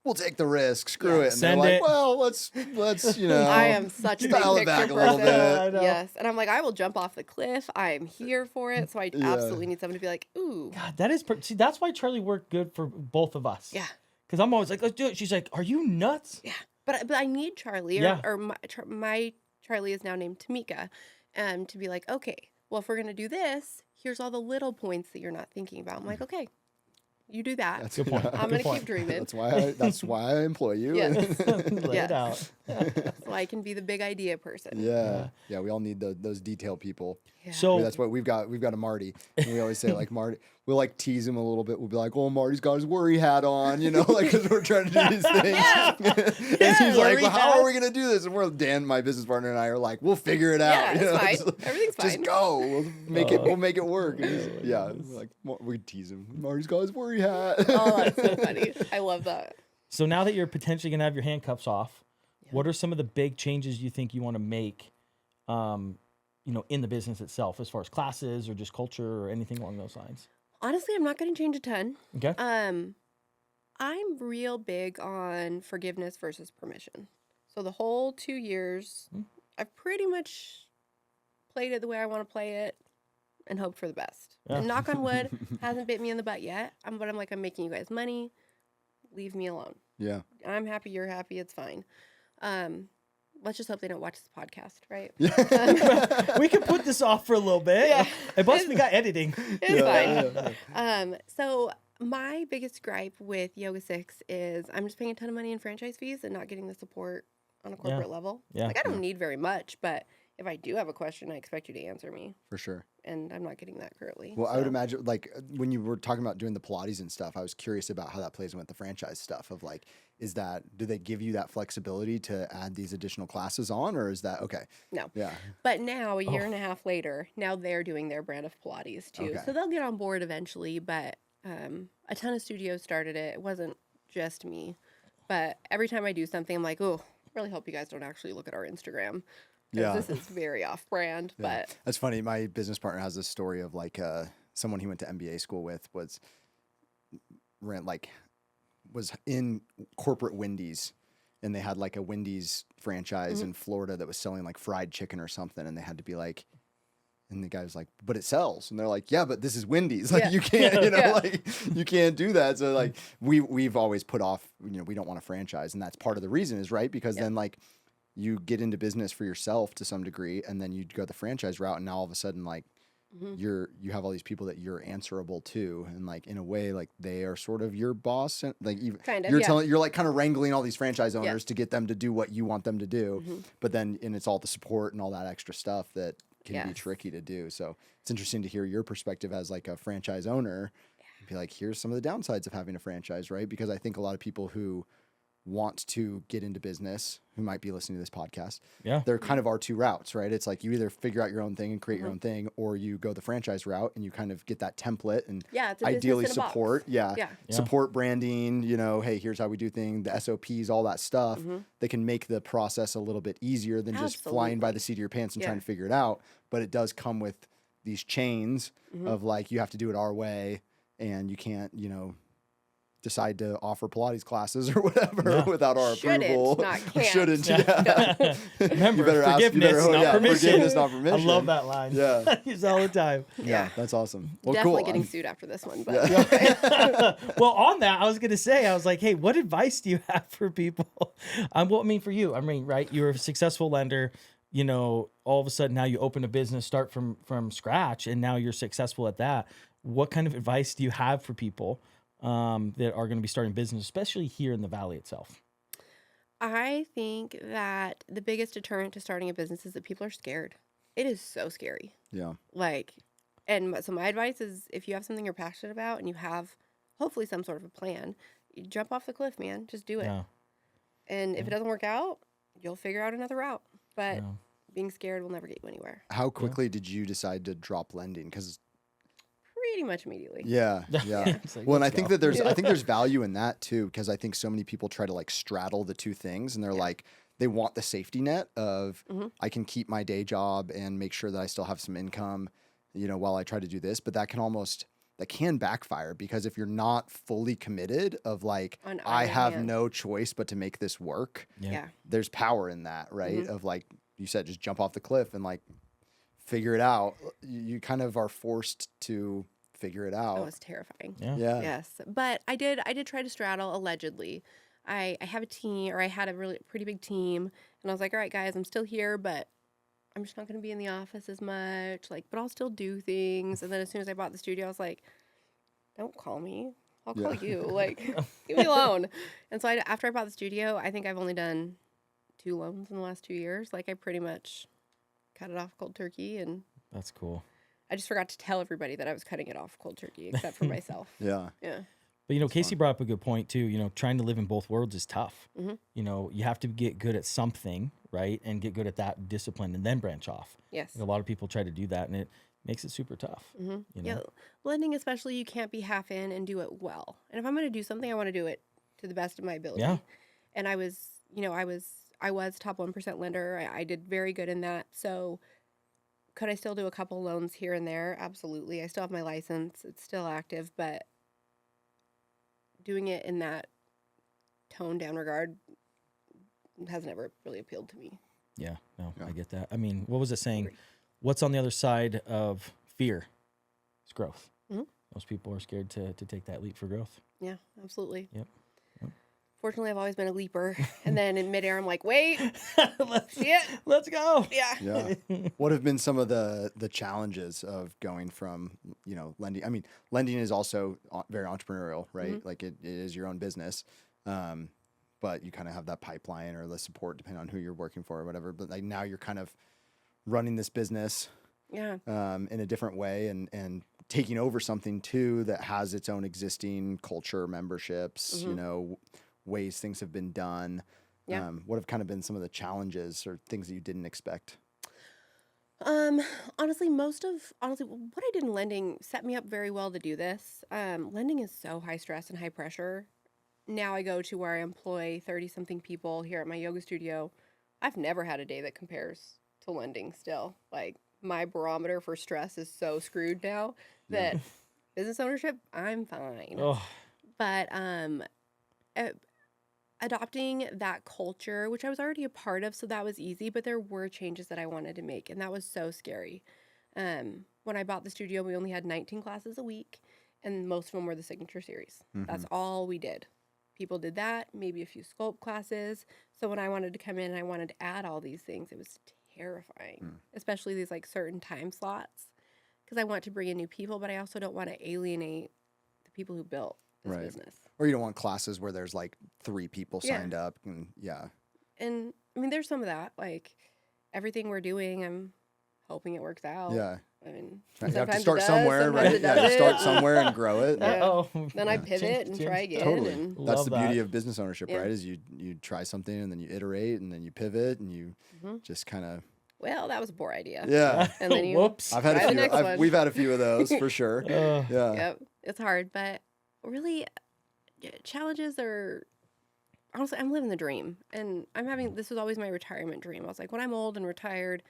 we'll take the risk, screw Yeah. it. And Send they're it. like, well, let's I am such a big dial it picture back a person. little bit. I know. Yes. And I'm like, I will jump off the cliff. I am here for it. So I Yeah. absolutely need someone to be like, ooh. God, that is see. That's why Charlie worked good for both of us. Yeah. Because I'm always like, let's do it. She's like, are you nuts? Yeah. But I need Charlie, Yeah. or my Charlie is now named Tamika, to be like, okay, well, if we're going to do this, here's all the little points that you're not thinking about. I'm like, okay, you do that. That's Good point. I'm Good going to point. keep dreaming. That's why I employ you. Yes. Lay Yes. it out. So I can be the big idea person. Yeah, we all need those detail people. Yeah. I So mean, that's what we've got a Marty. And we always say like Marty we'll like tease him a little bit. We'll be like, "Oh, Marty's got his worry hat on," you know, like because we're trying to do these things. And he's like, "Well, how are we gonna do this?" And Dan, my business partner, and I are like, "We'll figure it out. Yeah, You know, it's fine. just- Everything's fine. Just go. We'll make it. We'll make it work." And like we tease him. Marty's got his worry hat. Oh, that's so funny. I love that. So now that you're potentially going to have your handcuffs off, what are some of the big changes you think you want to make, in the business itself, as far as classes or just culture or anything along those lines? Honestly, I'm not going to change a ton. Okay. I'm real big on forgiveness versus permission. So the whole 2 years, I've pretty much played it the way I want to play it and hoped for the best. Yeah. And knock on wood, hasn't bit me in the butt yet. But I'm like, I'm making you guys money. Leave me alone. Yeah. I'm happy. You're happy. It's fine. Let's just hope they don't watch this podcast, right? We can put this off for a little bit. Yeah. And plus, we got editing. It's fine. So my biggest gripe with YogaSix is I'm just paying a ton of money in franchise fees and not getting the support on a corporate level. Yeah. Like, I don't need very much, but if I do have a question, I expect you to answer me. For sure. And I'm not getting that currently. Well, I would imagine, like, when you were talking about doing the Pilates and stuff, I was curious about how that plays in with the franchise stuff of, like, do they give you that flexibility to add these additional classes on, or is that, okay. No. Yeah. But now, a year and a half later, now they're doing their brand of Pilates too. Okay. So they'll get on board eventually, but a ton of studios started it. It wasn't just me. But every time I do something, I'm like, oh, really hope you guys don't actually look at our Instagram. Yeah. This is very off-brand, Yeah. but That's funny. My business partner has this story of, like, someone he went to MBA school with was in corporate Wendy's, and they had like a Wendy's franchise in Florida that was selling like fried chicken or something, and they had to be like, and the guy was like, "But it sells," and they're like, "Yeah, but this is Wendy's. Like, you can't, like you can't do that." So like we've always put off, we don't want a franchise, and that's part of the reason is right because then like you get into business for yourself to some degree, and then you go the franchise route, and now all of a sudden like you have all these people that you're answerable to, and like in a way like they are sort of your boss, and like even you're like kind of wrangling all these franchise owners to get them to do what you want them to do, but then and it's all the support and all that extra stuff that can be tricky to do. So it's interesting to hear your perspective as like a franchise owner, be like, here's some of the downsides of having a franchise, right? Because I think a lot of people who want to get into business, who might be listening to this podcast, they're kind of our two routes, right? It's like you either figure out your own thing and create your own thing, or you go the franchise route and you kind of get that template and it's a ideally business in a support, box. support branding, hey, here's how we do things, the SOPs, all that stuff. They can make the process a little bit easier than just flying by the seat of your pants and trying to figure it out. But it does come with these chains of like, you have to do it our way, and you can't, decide to offer Pilates classes or whatever without our approval. Not can't. Shouldn't. Remember, You better forgiveness, not permission. Forgiveness, not permission. I love that line. Yeah. I use it all the time. Yeah, that's awesome. Well, Definitely cool. getting sued after this one. But Well, on that, I was going to say, I was like, hey, what advice do you have for people? For you, right? You're a successful lender, all of a sudden now you open a business, start from scratch, and now you're successful at that. What kind of advice do you have for people that are going to be starting business, especially here in the Valley itself? I think that the biggest deterrent to starting a business is that people are scared. It is so scary. Yeah. So my advice is, if you have something you're passionate about and you have hopefully some sort of a plan, you jump off the cliff, man. Just do it. Yeah. And if it doesn't work out, you'll figure out another route. But being scared will never get you anywhere. How quickly did you decide to drop lending? Because pretty much immediately. Yeah. Like, well, and I think that there's value in that too, because I think so many people try to like straddle the two things, and they're like, they want the safety net of I can keep my day job and make sure that I still have some income, while I try to do this. But that can backfire, because if you're not fully committed of like, I have no choice but to make this work. Yeah. There's power in that, right? Of like you said, just jump off the cliff and like figure it out. You kind of are forced to figure it out. That was terrifying. Yeah. Yes. But I did try to straddle, allegedly. I have a team, or I had a really pretty big team, and I was like, all right, guys, I'm still here, but I'm just not going to be in the office as much, but I'll still do things. And then as soon as I bought the studio, I was like, don't call me. I'll call you. Leave me alone. And so after I bought the studio, I think I've only done 2 loans in the last 2 years. I pretty much cut it off cold turkey, and that's cool. I just forgot to tell everybody that I was cutting it off cold turkey, except for myself. Yeah. Yeah. But, Casey brought up a good point too. Trying to live in both worlds is tough. Mm-hmm. You have to get good at something, right? And get good at that discipline and then branch off. Yes. A lot of people try to do that, and it makes it super tough. Mm-hmm. Yeah. Blending, especially, you can't be half in and do it well. And if I'm going to do something, I want to do it to the best of my ability. Yeah. And I was top 1% lender. I did very good in that. So could I still do a couple loans here and there? Absolutely. I still have my license. It's still active, but doing it in that toned down regard has never really appealed to me. Yeah, no, I get that. I mean, what was it saying? Agree. What's on the other side of fear? It's growth. Mhm. Most people are scared to take that leap for growth. Yeah, absolutely. Yep. Fortunately, I've always been a leaper. And then in midair, I'm like, wait, shit. Let's go. Yeah. Yeah. What have been some of the challenges of going from, lending? I mean, lending is also very entrepreneurial, right? Mm-hmm. Like it is your own business. But you kind of have that pipeline or the support depending on who you're working for or whatever. But like now you're kind of running this business Yeah. in a different way and taking over something too that has its own existing culture, memberships, ways things have been done. Yeah. What have kind of been some of the challenges or things that you didn't expect? Honestly, what I did in lending set me up very well to do this. Lending is so high stress and high pressure. Now I go to where I employ 30-something people here at my yoga studio. I've never had a day that compares to lending still. Like, my barometer for stress is so screwed now that business ownership, I'm fine. Oh, But adopting that culture, which I was already a part of, so that was easy, but there were changes that I wanted to make, and that was so scary. When I bought the studio, we only had 19 classes a week, and most of them were the signature series. That's all we did. People did that, maybe a few sculpt classes. So when I wanted to come in and I wanted to add all these things, it was terrifying, especially these like certain time slots, because I want to bring in new people, but I also don't want to alienate the people who built this business. Or you don't want classes where there's like 3 people signed up and And I mean, there's some of that, like everything we're doing, I'm hoping it works out. Yeah. I mean, You have to sometimes start it does, somewhere, sometimes right? it Yeah, you start doesn't. somewhere and grow it. Yeah. oh. Then I pivot and try again. Totally. And That's Love the beauty that. of business ownership, Yeah. right? Is you try something and then you iterate and then you pivot and you just kind of well, that was a poor idea. yeah. And then you Whoops. I've had Try the a few. next one. We've had a few of those for sure. Yeah. Yep, it's hard, but really, challenges are honestly, I'm living the dream, and this was always my retirement dream. I was like, when I'm old and retired,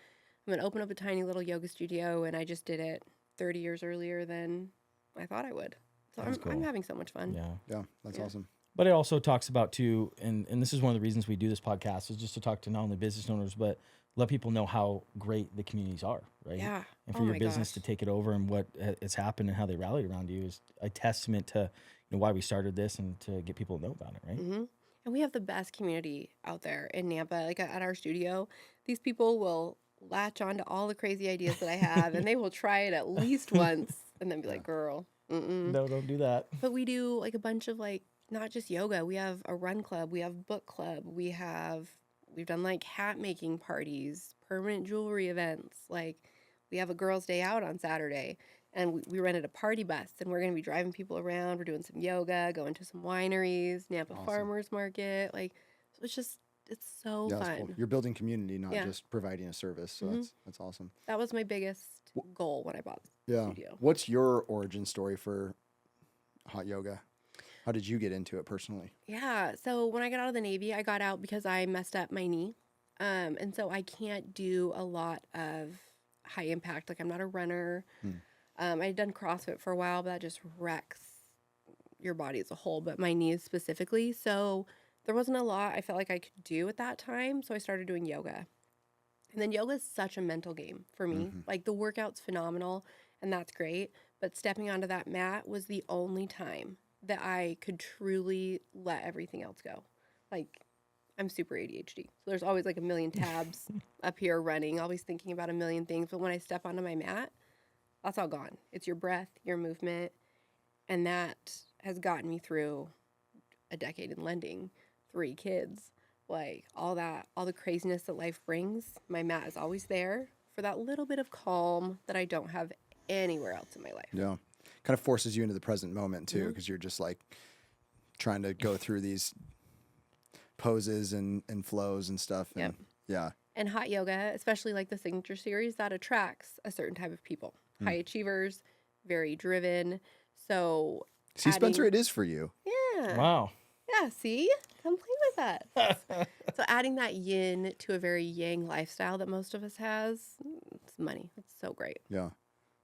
I'm gonna open up a tiny little yoga studio, and I just did it 30 years earlier than I thought I would. So I'm cool. having so much fun. Yeah. Yeah. That's awesome. But it also talks about too, and this is one of the reasons we do this podcast, is just to talk to not only business owners, but let people know how great the communities are, right? Yeah. And for Oh your my business gosh. to take it over and what has happened and how they rallied around you is a testament to why we started this and to get people to know about it, right? Mm-hmm. And we have the best community out there in Nampa. Like at our studio, these people will latch on to all the crazy ideas that I have, and they will try it at least once, and then be like, "Girl, No, don't do that. But we do like a bunch of like not just yoga. We have a run club. We have book club. We've done like hat making parties, permanent jewelry events. Like we have a girls' day out on Saturday, and we rented a party bus, and we're gonna be driving people around. We're doing some yoga, going to some wineries, Nampa Awesome. Farmers Market. Like so it's so Yeah, fun. that's cool. You're building community, not Yeah. just providing a service. So that's awesome. That was my biggest goal when I bought the Yeah. studio. What's your origin story for hot yoga? How did you get into it personally? Yeah. So when I got out of the Navy, I got out because I messed up my knee. And so I can't do a lot of high impact. Like I'm not a runner. I'd done CrossFit for a while, but that just wrecks your body as a whole, but my knees specifically. So there wasn't a lot I felt like I could do at that time. So I started doing yoga. And then yoga is such a mental game for me. Like the workout's phenomenal and that's great. But stepping onto that mat was the only time that I could truly let everything else go. Like I'm super ADHD. So there's always like a million tabs up here running, always thinking about a million things. But when I step onto my mat, that's all gone. It's your breath, your movement. And that has gotten me through a decade in lending, 3 kids, like all the craziness that life brings. My mat is always there for that little bit of calm that I don't have anywhere else in my life. Yeah. Kind of forces you into the present moment too, because you're just like trying to go through these poses and flows and stuff. And yeah. And hot yoga, especially like the signature series, that attracts a certain type of people. High achievers, very driven. So See, Spencer, it is for you. Yeah. Wow. Yeah, see? Come play with us. So adding that yin to a very yang lifestyle that most of us has, it's money. It's so great. Yeah.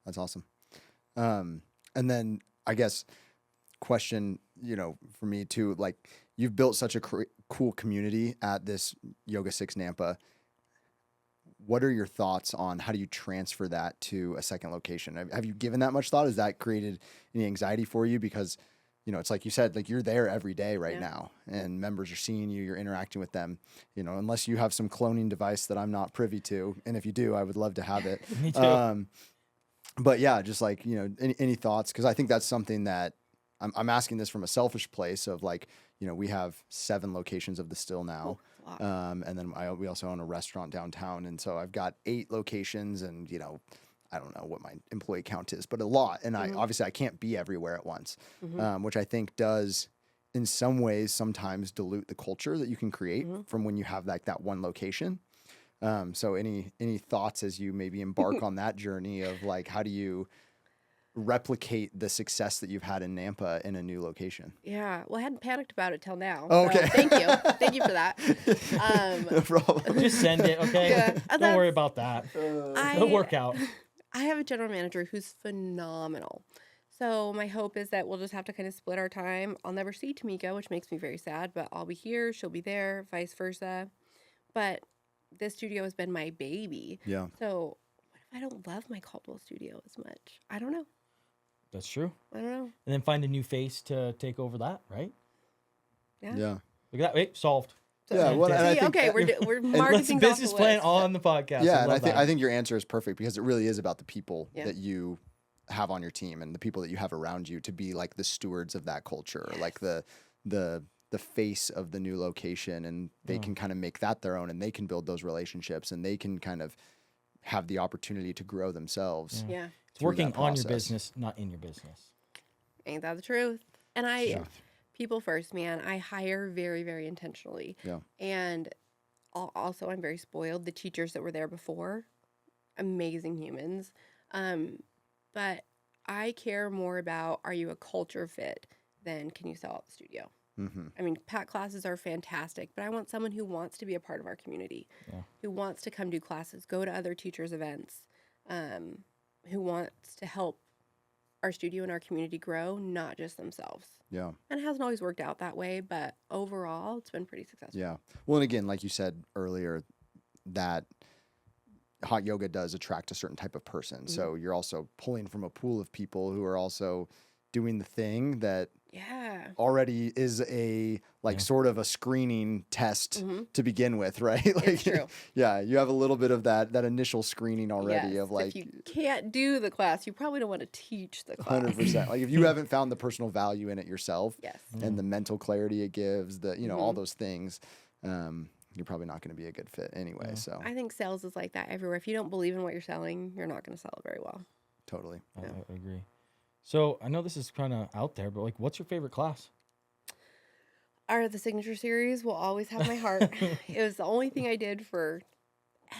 That's awesome. And then I guess question, for me too, like you've built such a cool community at this YogaSix Nampa. What are your thoughts on how do you transfer that to a second location? Have you given that much thought? Has that created any anxiety for you? Because, it's like you said, like you're there every day right now and members are seeing you, you're interacting with them, unless you have some cloning device that I'm not privy to. And if you do, I would love to have it. Me too. But yeah, just like, any thoughts? Because I think that's something that I'm asking this from a selfish place of like, we have 7 locations of the Still now. And then we also own a restaurant downtown. And so I've got 8 locations and, I don't know what my employee count is, but a lot. And I can't be everywhere at once, which I think does in some ways sometimes dilute the culture that you can create from when you have like that one location. So any thoughts as you maybe embark on that journey of like, how do you replicate the success that you've had in Nampa in a new location? Yeah. Well, I hadn't panicked about it till now. Oh, okay. So thank you. Thank you for that. No problem. Just send it, okay? Yeah. Don't worry about that. It'll work out. I have a general manager who's phenomenal. So my hope is that we'll just have to kind of split our time. I'll never see Tamika, which makes me very sad, but I'll be here, she'll be there, vice versa. But this studio has been my baby. Yeah. So what if I don't love my Caldwell studio as much? I don't know. That's true. I don't know. And then find a new face to take over that, right? Yeah. Yeah. Look at that. Wait, solved. Yeah. Well, and I See, think okay, we're marking Let's things business off the plan list. on the podcast. yeah, and love I think your answer is perfect because it really is about the people Yeah. that you have on your team and the people that you have around you to be like the stewards of that culture, or like the face of the new location, and they can kind of make that their own, and they can build those relationships, and they can kind of have the opportunity to grow themselves. Yeah. It's working that on your process. business, not in your business. Ain't that the truth? And people first, man. I hire very, very intentionally. Yeah. And also, I'm very spoiled. The teachers that were there before, amazing humans. But I care more about, are you a culture fit than can you sell out the studio? Mm-hmm. I mean, PAC classes are fantastic, but I want someone who wants to be a part of our community, who wants to come do classes, go to other teachers' events, who wants to help our studio and our community grow, not just themselves. Yeah. And it hasn't always worked out that way, but overall, it's been pretty successful. Yeah. Well, and again, like you said earlier, that hot yoga does attract a certain type of person. So you're also pulling from a pool of people who are also doing the thing that already is a sort of a screening test to begin with, right? Like, It's true. Yeah, you have a little bit of that initial screening already Yes, of like, if you can't do the class, you probably don't want to teach the class. 100%. Like if you haven't found the personal value in it yourself, Yes. and the mental clarity it gives, all those things, you're probably not going to be a good fit anyway. So I think sales is like that everywhere. If you don't believe in what you're selling, you're not going to sell it very well. totally. I agree. So I know this is kind of out there, but like, what's your favorite class? The signature series will always have my heart. It was the only thing I did for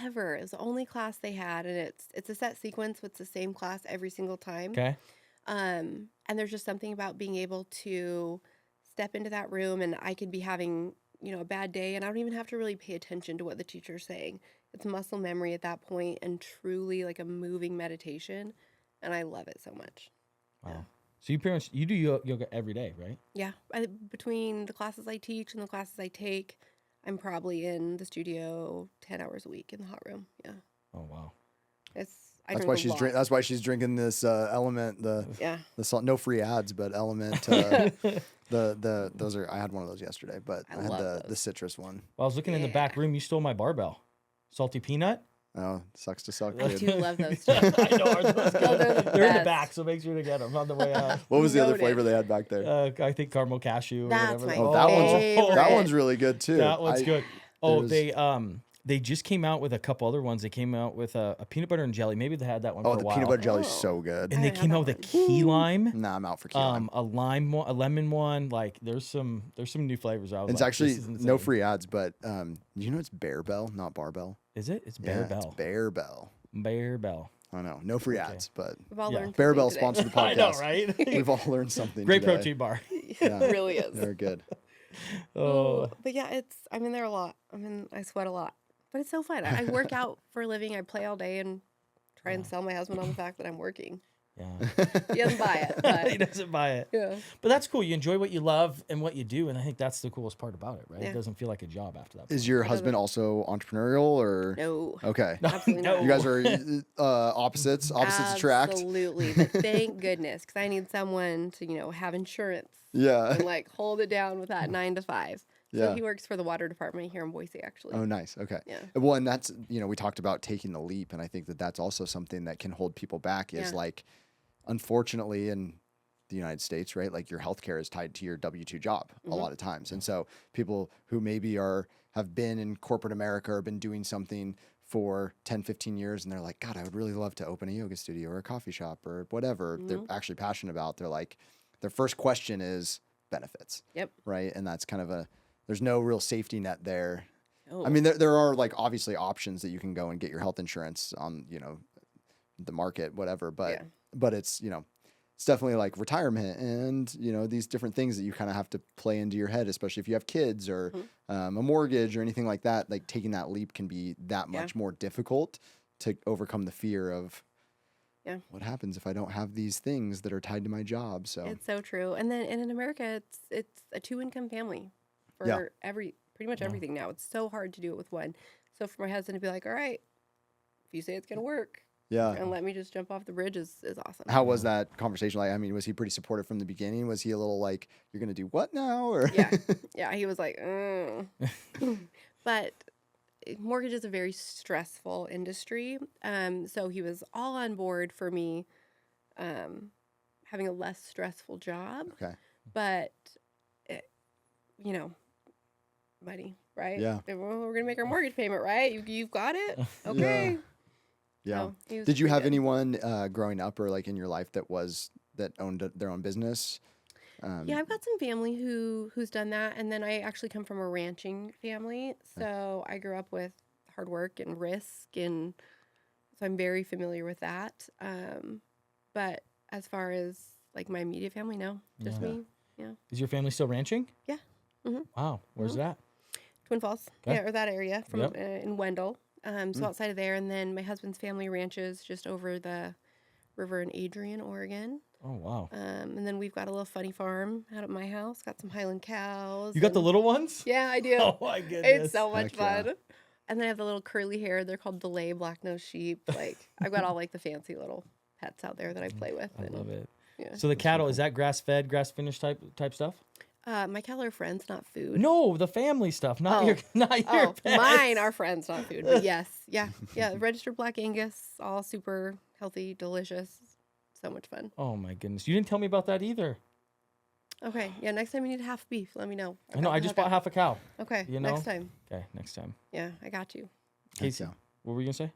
ever. It was the only class they had, and it's a set sequence. It's the same class every single time. Okay. And there's just something about being able to step into that room, and I could be having a bad day, and I don't even have to really pay attention to what the teacher's saying. It's muscle memory at that point, and truly like a moving meditation, and I love it so much. Wow. Yeah. So you do yoga every day, right? Yeah. Between the classes I teach and the classes I take, I'm probably in the studio 10 hours a week in the hot room. Yeah. Oh, wow. That's why she's drinking this Element, the salt, no free ads, but Element. Those are, I had one of those yesterday, but I had the citrus one. Well, I was looking in the back room. You stole my barbell. Salty peanut. Oh, sucks to suck. I Dude. do love those too. I know. They're in the best. back, so make sure to get them on the way out. What was the other Noted. flavor they had back there? I think caramel cashew. Or That's whatever. my Oh, that favorite. one's really good too. That one's good. Oh, was- they They just came out with a couple other ones. They came out with a peanut butter and jelly. Maybe they had that one Oh, for a the while. peanut butter jelly is Oh. so good. And I they haven't came had out with a that key lime, Nah, I'm out for key lime. a lime one, a lemon one. Like there's some new flavors. I was It's like, actually this is no insane. free ads, but you know it's Bear Bell, not Barbell. Is it? It's Yeah, Bear Bell. It's Bear Bell. Bear Bell. I know, no free Okay. ads, but We've all Yeah. learned Bear something Bell today. sponsored the podcast. I know, right? We've all learned something. Great today. protein bar. Yeah. It really is. They're good. Oh, But yeah, I'm in there a lot. I sweat a lot. But it's so fun. I work out for a living. I play all day and try and sell my husband on the fact that I'm working. yeah. He doesn't buy it. He But doesn't buy it. yeah. But that's cool. You enjoy what you love and what you do, and I think that's the coolest part about it, right? Yeah. It doesn't feel like a job after that. Is your husband also entrepreneurial or? No. Okay. Absolutely No. not. You guys are opposites attract. Absolutely. But thank goodness, because I need someone to, have insurance Yeah. and like hold it down with that 9 to 5. So Yeah. he works for the water department here in Boise, actually. Oh, nice. Okay. Yeah. Well, and that's, we talked about taking the leap, and I think that that's also something that can hold people back is Yeah. like, unfortunately, in the United States, right? Like your healthcare is tied to your W-2 job a lot of times. And so people who maybe have been in corporate America or been doing something for 10, 15 years, and they're like, God, I would really love to open a yoga studio or a coffee shop or whatever they're actually passionate about. They're like, their first question is benefits. Yep. Right. And that's kind of there's no real safety net there. Oh. I mean, there are like obviously options that you can go and get your health insurance on, the market, whatever. But it's, it's definitely like retirement and, these different things that you kind of have to play into your head, especially if you have kids or a mortgage or anything like that. Like taking that leap can be that much more difficult to overcome the fear of what happens if I don't have these things that are tied to my job. So It's so true. And then in America, it's a 2-income family for pretty much everything now. It's so hard to do it with one. So for my husband to be like, all right, if you say it's going to work and let me just jump off the bridge is awesome. How was that conversation like? I mean, was he pretty supportive from the beginning? Was he a little like, you're going to do what now? Or Yeah, he was like, But mortgage is a very stressful industry. So he was all on board for me having a less stressful job. Okay. But, buddy, right? Yeah. Well, we're going to make our mortgage payment, right? You've got it? Okay. Yeah. So he was Did you pretty have good. anyone growing up or like in your life that owned their own business? Yeah, I've got some family who's done that, and then I actually come from a ranching family, so I grew up with hard work and risk, and so I'm very familiar with that. But as far as like my immediate family, no, just Yeah. me. Yeah, Is your family still ranching? Yeah. Mhm. Wow. Where's that? Twin Falls, Okay. or that area from Yep. in Wendell. So outside of there, and then my husband's family ranches just over the river in Adrian, Oregon. Oh, wow. And then we've got a little funny farm out at my house. Got some Highland cows. You got the and- little ones? Yeah, I do. Oh, my goodness. It's so much Heck yeah. fun. And then I have the little curly hair. They're called delay black-nosed sheep. Like I've got all like the fancy little pets out there that I play with. I and, love it. Yeah. So the cattle, is that grass-fed, grass-finished type stuff? My cattle are friends, not food. No, the family stuff, not Oh. your Oh, pets. mine are friends, not food. But yes, yeah. Registered Black Angus, all super healthy, delicious. So much fun. Oh my goodness. You didn't tell me about that either. Okay, yeah. Next time you need half beef, let me know. I know, I just bought half a cow. Okay, you know? next time. Okay, next time. Yeah, I got you. Casey, yeah. what were you going to say?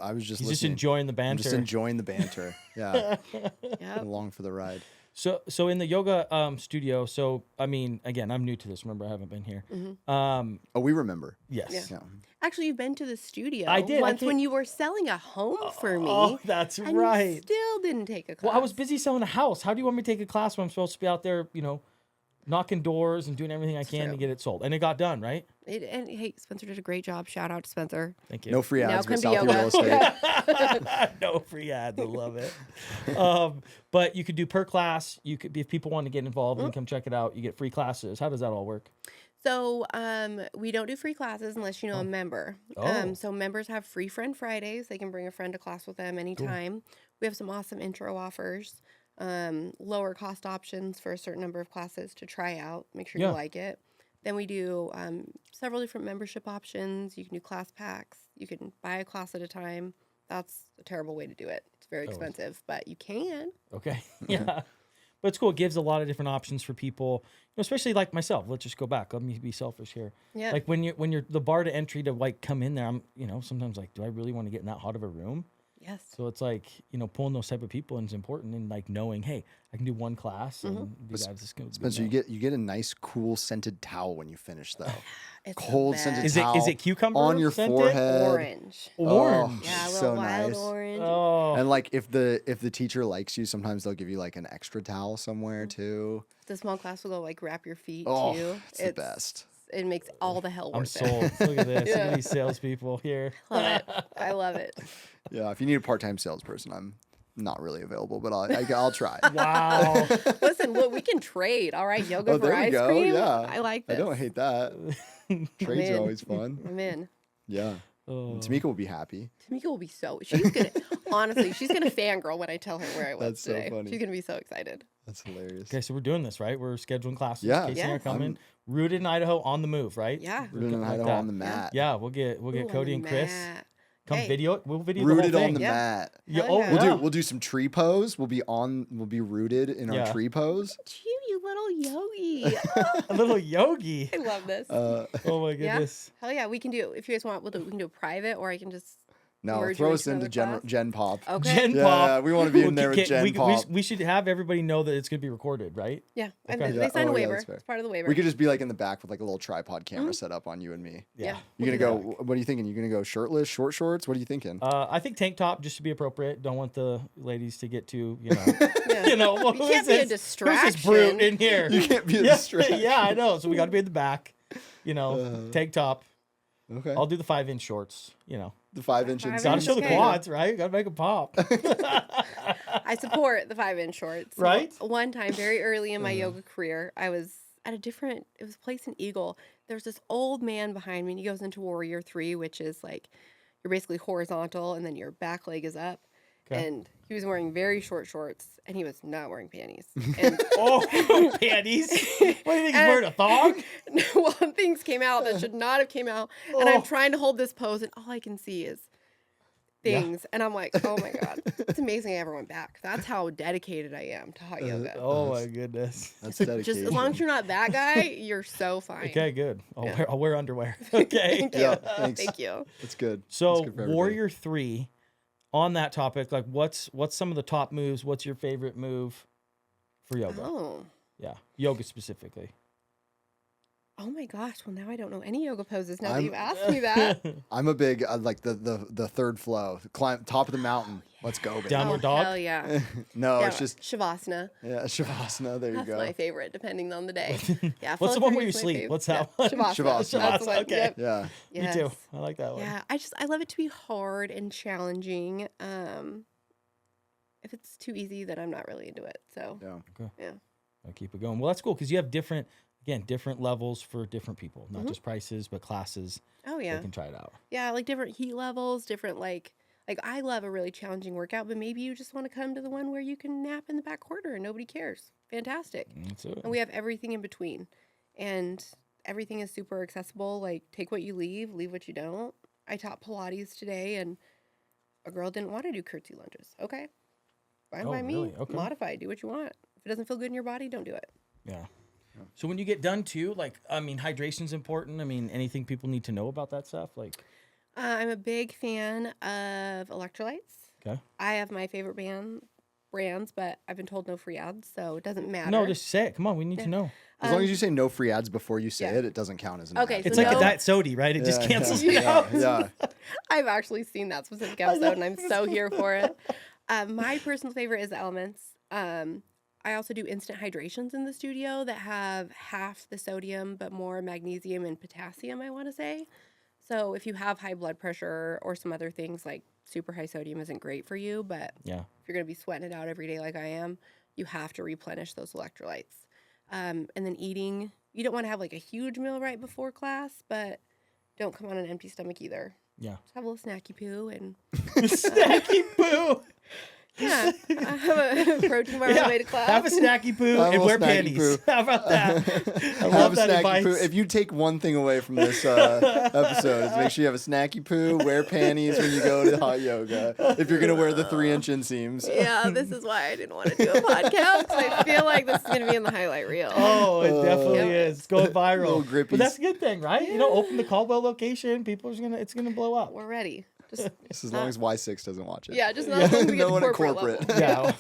I was just He's just listening. enjoying the I'm banter. just enjoying the banter. Yeah. Yep. Along for the ride. So in the yoga studio, so I mean, again, I'm new to this. Remember, I haven't been here. Mm-hmm. Oh, we remember. Yes. Yeah. Yeah. Actually, you've been to the studio I did, I once when think- you were selling a home for me. Oh, that's and right. You still didn't take a class. Well, I was busy selling a house. How do you want me to take a class when I'm supposed to be out there, knocking doors and doing everything I can to true. get it sold? And it got done, right? And hey, Spencer did a great job. Shout out to Spencer. Thank you. No free Now ads with come to Southey yoga. Real Estate. No free ads. I love it. But you could do per class. You could, if people want to get involved and come check it out, you get free classes. How does that all work? So we don't do free classes unless you know a member. Oh. So members have free Friend Fridays. They can bring a friend to class with them anytime. We have some awesome intro offers, lower cost options for a certain number of classes to try out. Make sure Yeah. you like it. Then we do several different membership options. You can do class packs. You can buy a class at a time. That's a terrible way to do it. It's very expensive, but you can. Okay. Yeah. But it's cool. It gives a lot of different options for people, especially like myself. Let's just go back. Let me be selfish here. Yeah. Like when you're the bar to entry to like come in there, I'm, sometimes like, do I really want to get in that hot of a room? Yes. So it's like, pulling those type of people in is important, and like knowing, hey, I can do one class and do that. It's gonna be Spencer, nice. you get a nice, cool scented towel when you finish, though. It's the Cold best. scented Is towel. it cucumber on your scented? forehead? Orange. Orange. Yeah, a little so wild nice. orange. Oh, And like if the teacher likes you, sometimes they'll give you like an extra towel somewhere too. The small class will go like wrap your feet Oh, too. it's the best. It makes all the hell I'm worth it. sold. Look at this. Look Yeah. at these salespeople here. Love it. I love it. Yeah, if you need a part-time salesperson, I'm not really available, but I'll try. Wow. Listen, we can trade. All right, yoga Oh, for there we ice go. cream. Yeah, I like this. I don't hate that. Trades in. are always fun. I'm in. Yeah. Oh. And Tamika will be happy. Tamika will be she's gonna, honestly, she's gonna fangirl when I tell her where I was That's so today. funny. She's gonna be so excited. That's hilarious. Okay, so we're doing this, right? We're scheduling classes. Yeah. Casey and I are Yes. coming. Rooted in Idaho, on the move, right? Yeah. We're doing Like Idaho that. on the mat. Yeah, we'll get Ooh, on Cody the and Chris. mat. Come Hey. video. We'll video Rooted the whole on thing. the Yeah. mat. Yeah, Hell oh, yeah. yeah. We'll do some tree pose. We'll be rooted in Yeah. our tree pose. You little yogi. A little yogi. I love this. Oh my Yeah. goodness. Hell yeah, we can do. If you guys want, we can do a private, or I can just No, merge throw you us into into another class. Gen Pop. Okay. Gen Yeah, Pop. we want to be in there with Okay, Gen Pop. we should have everybody know that it's going to be recorded, right? Yeah, and Okay. they Yeah. signed Oh, a yeah, waiver. that's fair. It's part of the waiver. We could just be like in the back with like a little tripod camera set up on you and me. Yeah. You're we'll gonna do go. What are you thinking? You're gonna go shirtless, short shorts? What are you thinking? I think tank top just to be appropriate. Don't want the ladies to get too, that. Yeah. well, You can't be a Who's this brute distraction. in here? You can't be a yeah, distraction. yeah, I know. So we got to be in the back. Tank top. Okay. I'll do the 5-inch shorts. The 5 inch. 5 Got to inch, show the okay. quads, right? Got to make them pop. I support the 5-inch shorts. Right? One time, very early in my yoga career, I was at it was a place in Eagle. There's this old man behind me, and he goes into Warrior 3, which is like you're basically horizontal, and then your back leg is up. Okay. And he was wearing very short shorts, and he was not wearing panties. And Oh, panties. What do you think? He's wearing a thong? well, things came out that should not have came out, and I'm Oh. trying to hold this pose, and all I can see is things, and I'm like, oh my god, it's amazing I ever went back. That's how dedicated I am to hot yoga. Oh, my goodness. That's dedication. Just as long as you're not that guy, you're so fine. Okay, good. Yeah. I'll wear underwear. Okay. Thank you. Yeah, thanks. Thank you. That's good. That's So, good for everybody. Warrior 3, on that topic, like what's some of the top moves? What's your favorite move for yoga? Oh. Yeah, yoga specifically. Oh my gosh. Well, now I don't know any yoga poses now that I'm- you've asked me that. I'm a big like the third flow, climb top of the mountain. Let's go, baby. Downward Oh, dog? hell yeah. No, Yeah, it's just Shavasana. Shavasana. There you That's go. my favorite, depending on the day. Yeah. What's the follow one through where you is my sleep? fave. What's that Yeah, one? Shavasana. Shavasana. That's the one. Okay. Yep. Yeah. Yes. Me too. I like that one. Yeah, I love it to be hard and challenging. If it's too easy, then I'm not really into it. So Yeah. I'll keep it going. Well, that's cool because you have different levels for different people, not just prices, but classes. oh They yeah, can try it out. yeah, like different heat levels, different like I love a really challenging workout, but maybe you just want to come to the one where you can nap in the back corner and nobody cares. Fantastic. That's it. And we have everything in between, and everything is super accessible. Like take what you leave what you don't. I taught Pilates today, and a girl didn't want to do curtsy lunges. Okay, fine Oh, by me. really? Okay. Modify. Do what you want. If it doesn't feel good in your body, don't do it. Yeah. So when you get done too, like, I mean, hydration's important. I mean, anything people need to know about that stuff? Like, I'm a big fan of electrolytes. okay. I have my favorite brands, but I've been told no free ads, so it doesn't matter. No, just say it. Come on, we need to know. As long as you say no free ads before you say yeah. it doesn't count as an Okay, ad. It's So like no- a diet sody, right? It just Yeah, cancels yeah, it out. Yeah. I've actually seen that specific episode, and I'm so here for it. My personal favorite is the Elements. I also do instant hydrations in the studio that have half the sodium, but more magnesium and potassium, I want to say. So if you have high blood pressure or some other things, like super high sodium isn't great for you, but Yeah. if you're going to be sweating it out every day like I am, you have to replenish those electrolytes. And then eating, you don't want to have like a huge meal right before class, but don't come on an empty stomach either. Yeah. Just have a little snacky poo and Snacky poo. Yeah, I have a protein bar on the way to class. Have a snacky poo Have a and wear snacky panties. poo. How about that? I Have love a that snacky advice. poo. If you take one thing away from this episode, is make sure you have a snacky poo, wear panties when you go to hot yoga. If you're gonna wear the 3-inch inseams. Yeah, this is why I didn't want to do a podcast. 'Cause I feel like this is going to be in the highlight reel. Oh, it definitely Yeah. is. It's going Little viral. grippies. But that's a good thing, right? You know, open the Caldwell location. It's gonna blow up. We're ready. Just Just as long as Y6 doesn't watch it. yeah, just not as long as we get No to one at corporate corporate. level.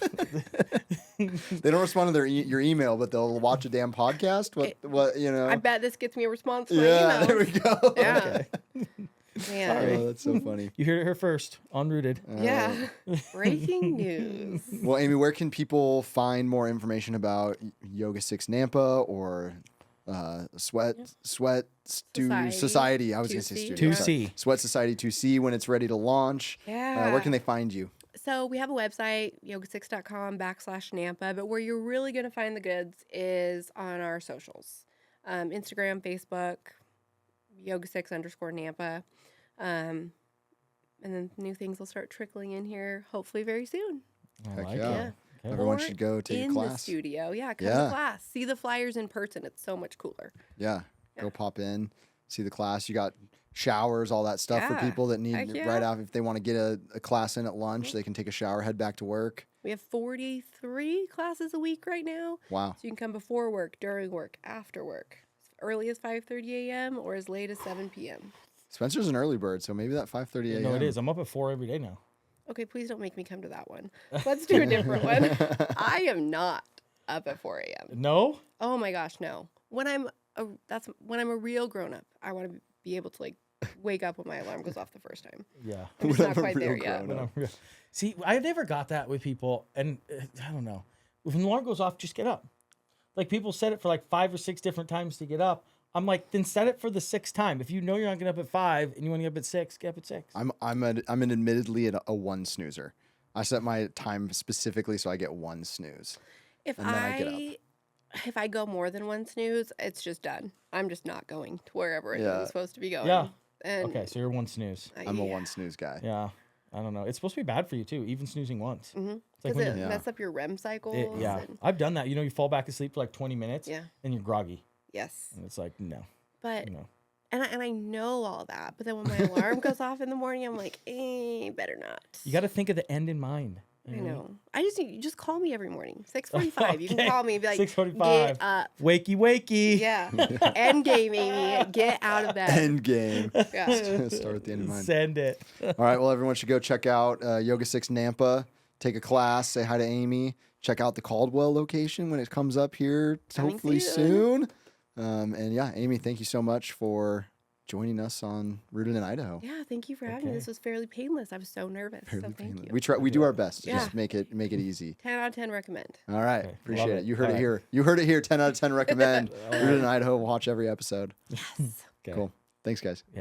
Yeah. They don't respond to your email, but they'll watch a damn podcast. What you know? I bet this gets me a response from my Yeah, emails. there we go. Yeah. Man. Oh, that's so funny. You heard it here first on Rooted. Yeah. Breaking news. Well, Amy, where can people find more information about YogaSix Nampa or Sweat Society? I was going to say 2C. studio. 2C. Sorry. Sweat Society 2C when it's ready to launch. Yeah. Where can they find you? So we have a website, yogasix.com/Nampa, but where you're really going to find the goods is on our socials. Instagram, Facebook, yogasix_Nampa. And then new things will start trickling in here hopefully very soon. I Heck like yeah. it. Yeah. Okay. Everyone Or should go take a in the class. studio. Yeah, come Yeah. to class. See the flyers in person. It's so much cooler. Yeah. Go pop in, see the class. You got showers, all that stuff for Yeah. people that need Heck yeah. right after. If they want to get a class in at lunch, they can take a shower, head back to work. We have 43 classes a week right now. Wow. So you can come before work, during work, after work. As early as 5:30 a.m. or as late as 7 p.m. Spencer's an early bird, so maybe that 5:30 a.m. No, it is. I'm up at 4 every day now. Okay, please don't make me come to that one. Let's do a different one. I am not up at 4 a.m. No? Oh my gosh, no. When I'm a real grown up, I want to be able to like wake up when my alarm goes off the first time. Yeah. I'm just When not I'm a quite there real yet. grown-up. See, I never got that with people, and I don't know. When the alarm goes off, just get up. Like people set it for like 5 or 6 different times to get up. I'm like, then set it for the 6th time. If you know you're not getting up at 5 and you want to get up at 6, get up at 6. I'm an admittedly a one snoozer. I set my time specifically so I get one snooze. If And then I get up. if I go more than one snooze, it's just done. I'm just not going to wherever Yeah. I'm supposed to be going. Yeah. And Okay, so you're one snooze. I'm a yeah. one snooze guy. Yeah. I don't know. It's supposed to be bad for you too, even snoozing once. Mm-hmm. It's like Because when it you- Yeah. messes up your REM cycles. yeah. And, I've done that. You know, you fall back asleep for like 20 minutes yeah. and you're groggy. Yes. And it's like, no. But You know. and I know all that. But then when my alarm goes off in the morning, I'm like, better not. You got to think of the end in mind. I know. I just call me every morning. 6:45. You can Okay. call me and be like, 6:45. get up. Wakey, wakey. Yeah. End game, Amy. Get out of bed. End game. Yeah. Start at the end of mine. Send it. All right. Well, everyone should go check out YogaSix Nampa. Take a class. Say hi to Amy. Check out the Caldwell location when it comes up here, Coming hopefully soon. soon. And yeah, Amy, thank you so much for joining us on Rooted in Idaho. Yeah, thank you for having me. Okay. This was fairly painless. I was so nervous. Fairly so thank painless. you. We do our best to Yeah. just make it easy. 10 out of 10 recommend. All right. Okay, Appreciate love it. it. You heard All it right. here. You heard it here. 10 out of 10 recommend. All Rooted in right. Idaho. Watch every episode. Yes. Okay. Cool. Thanks, guys. Yeah.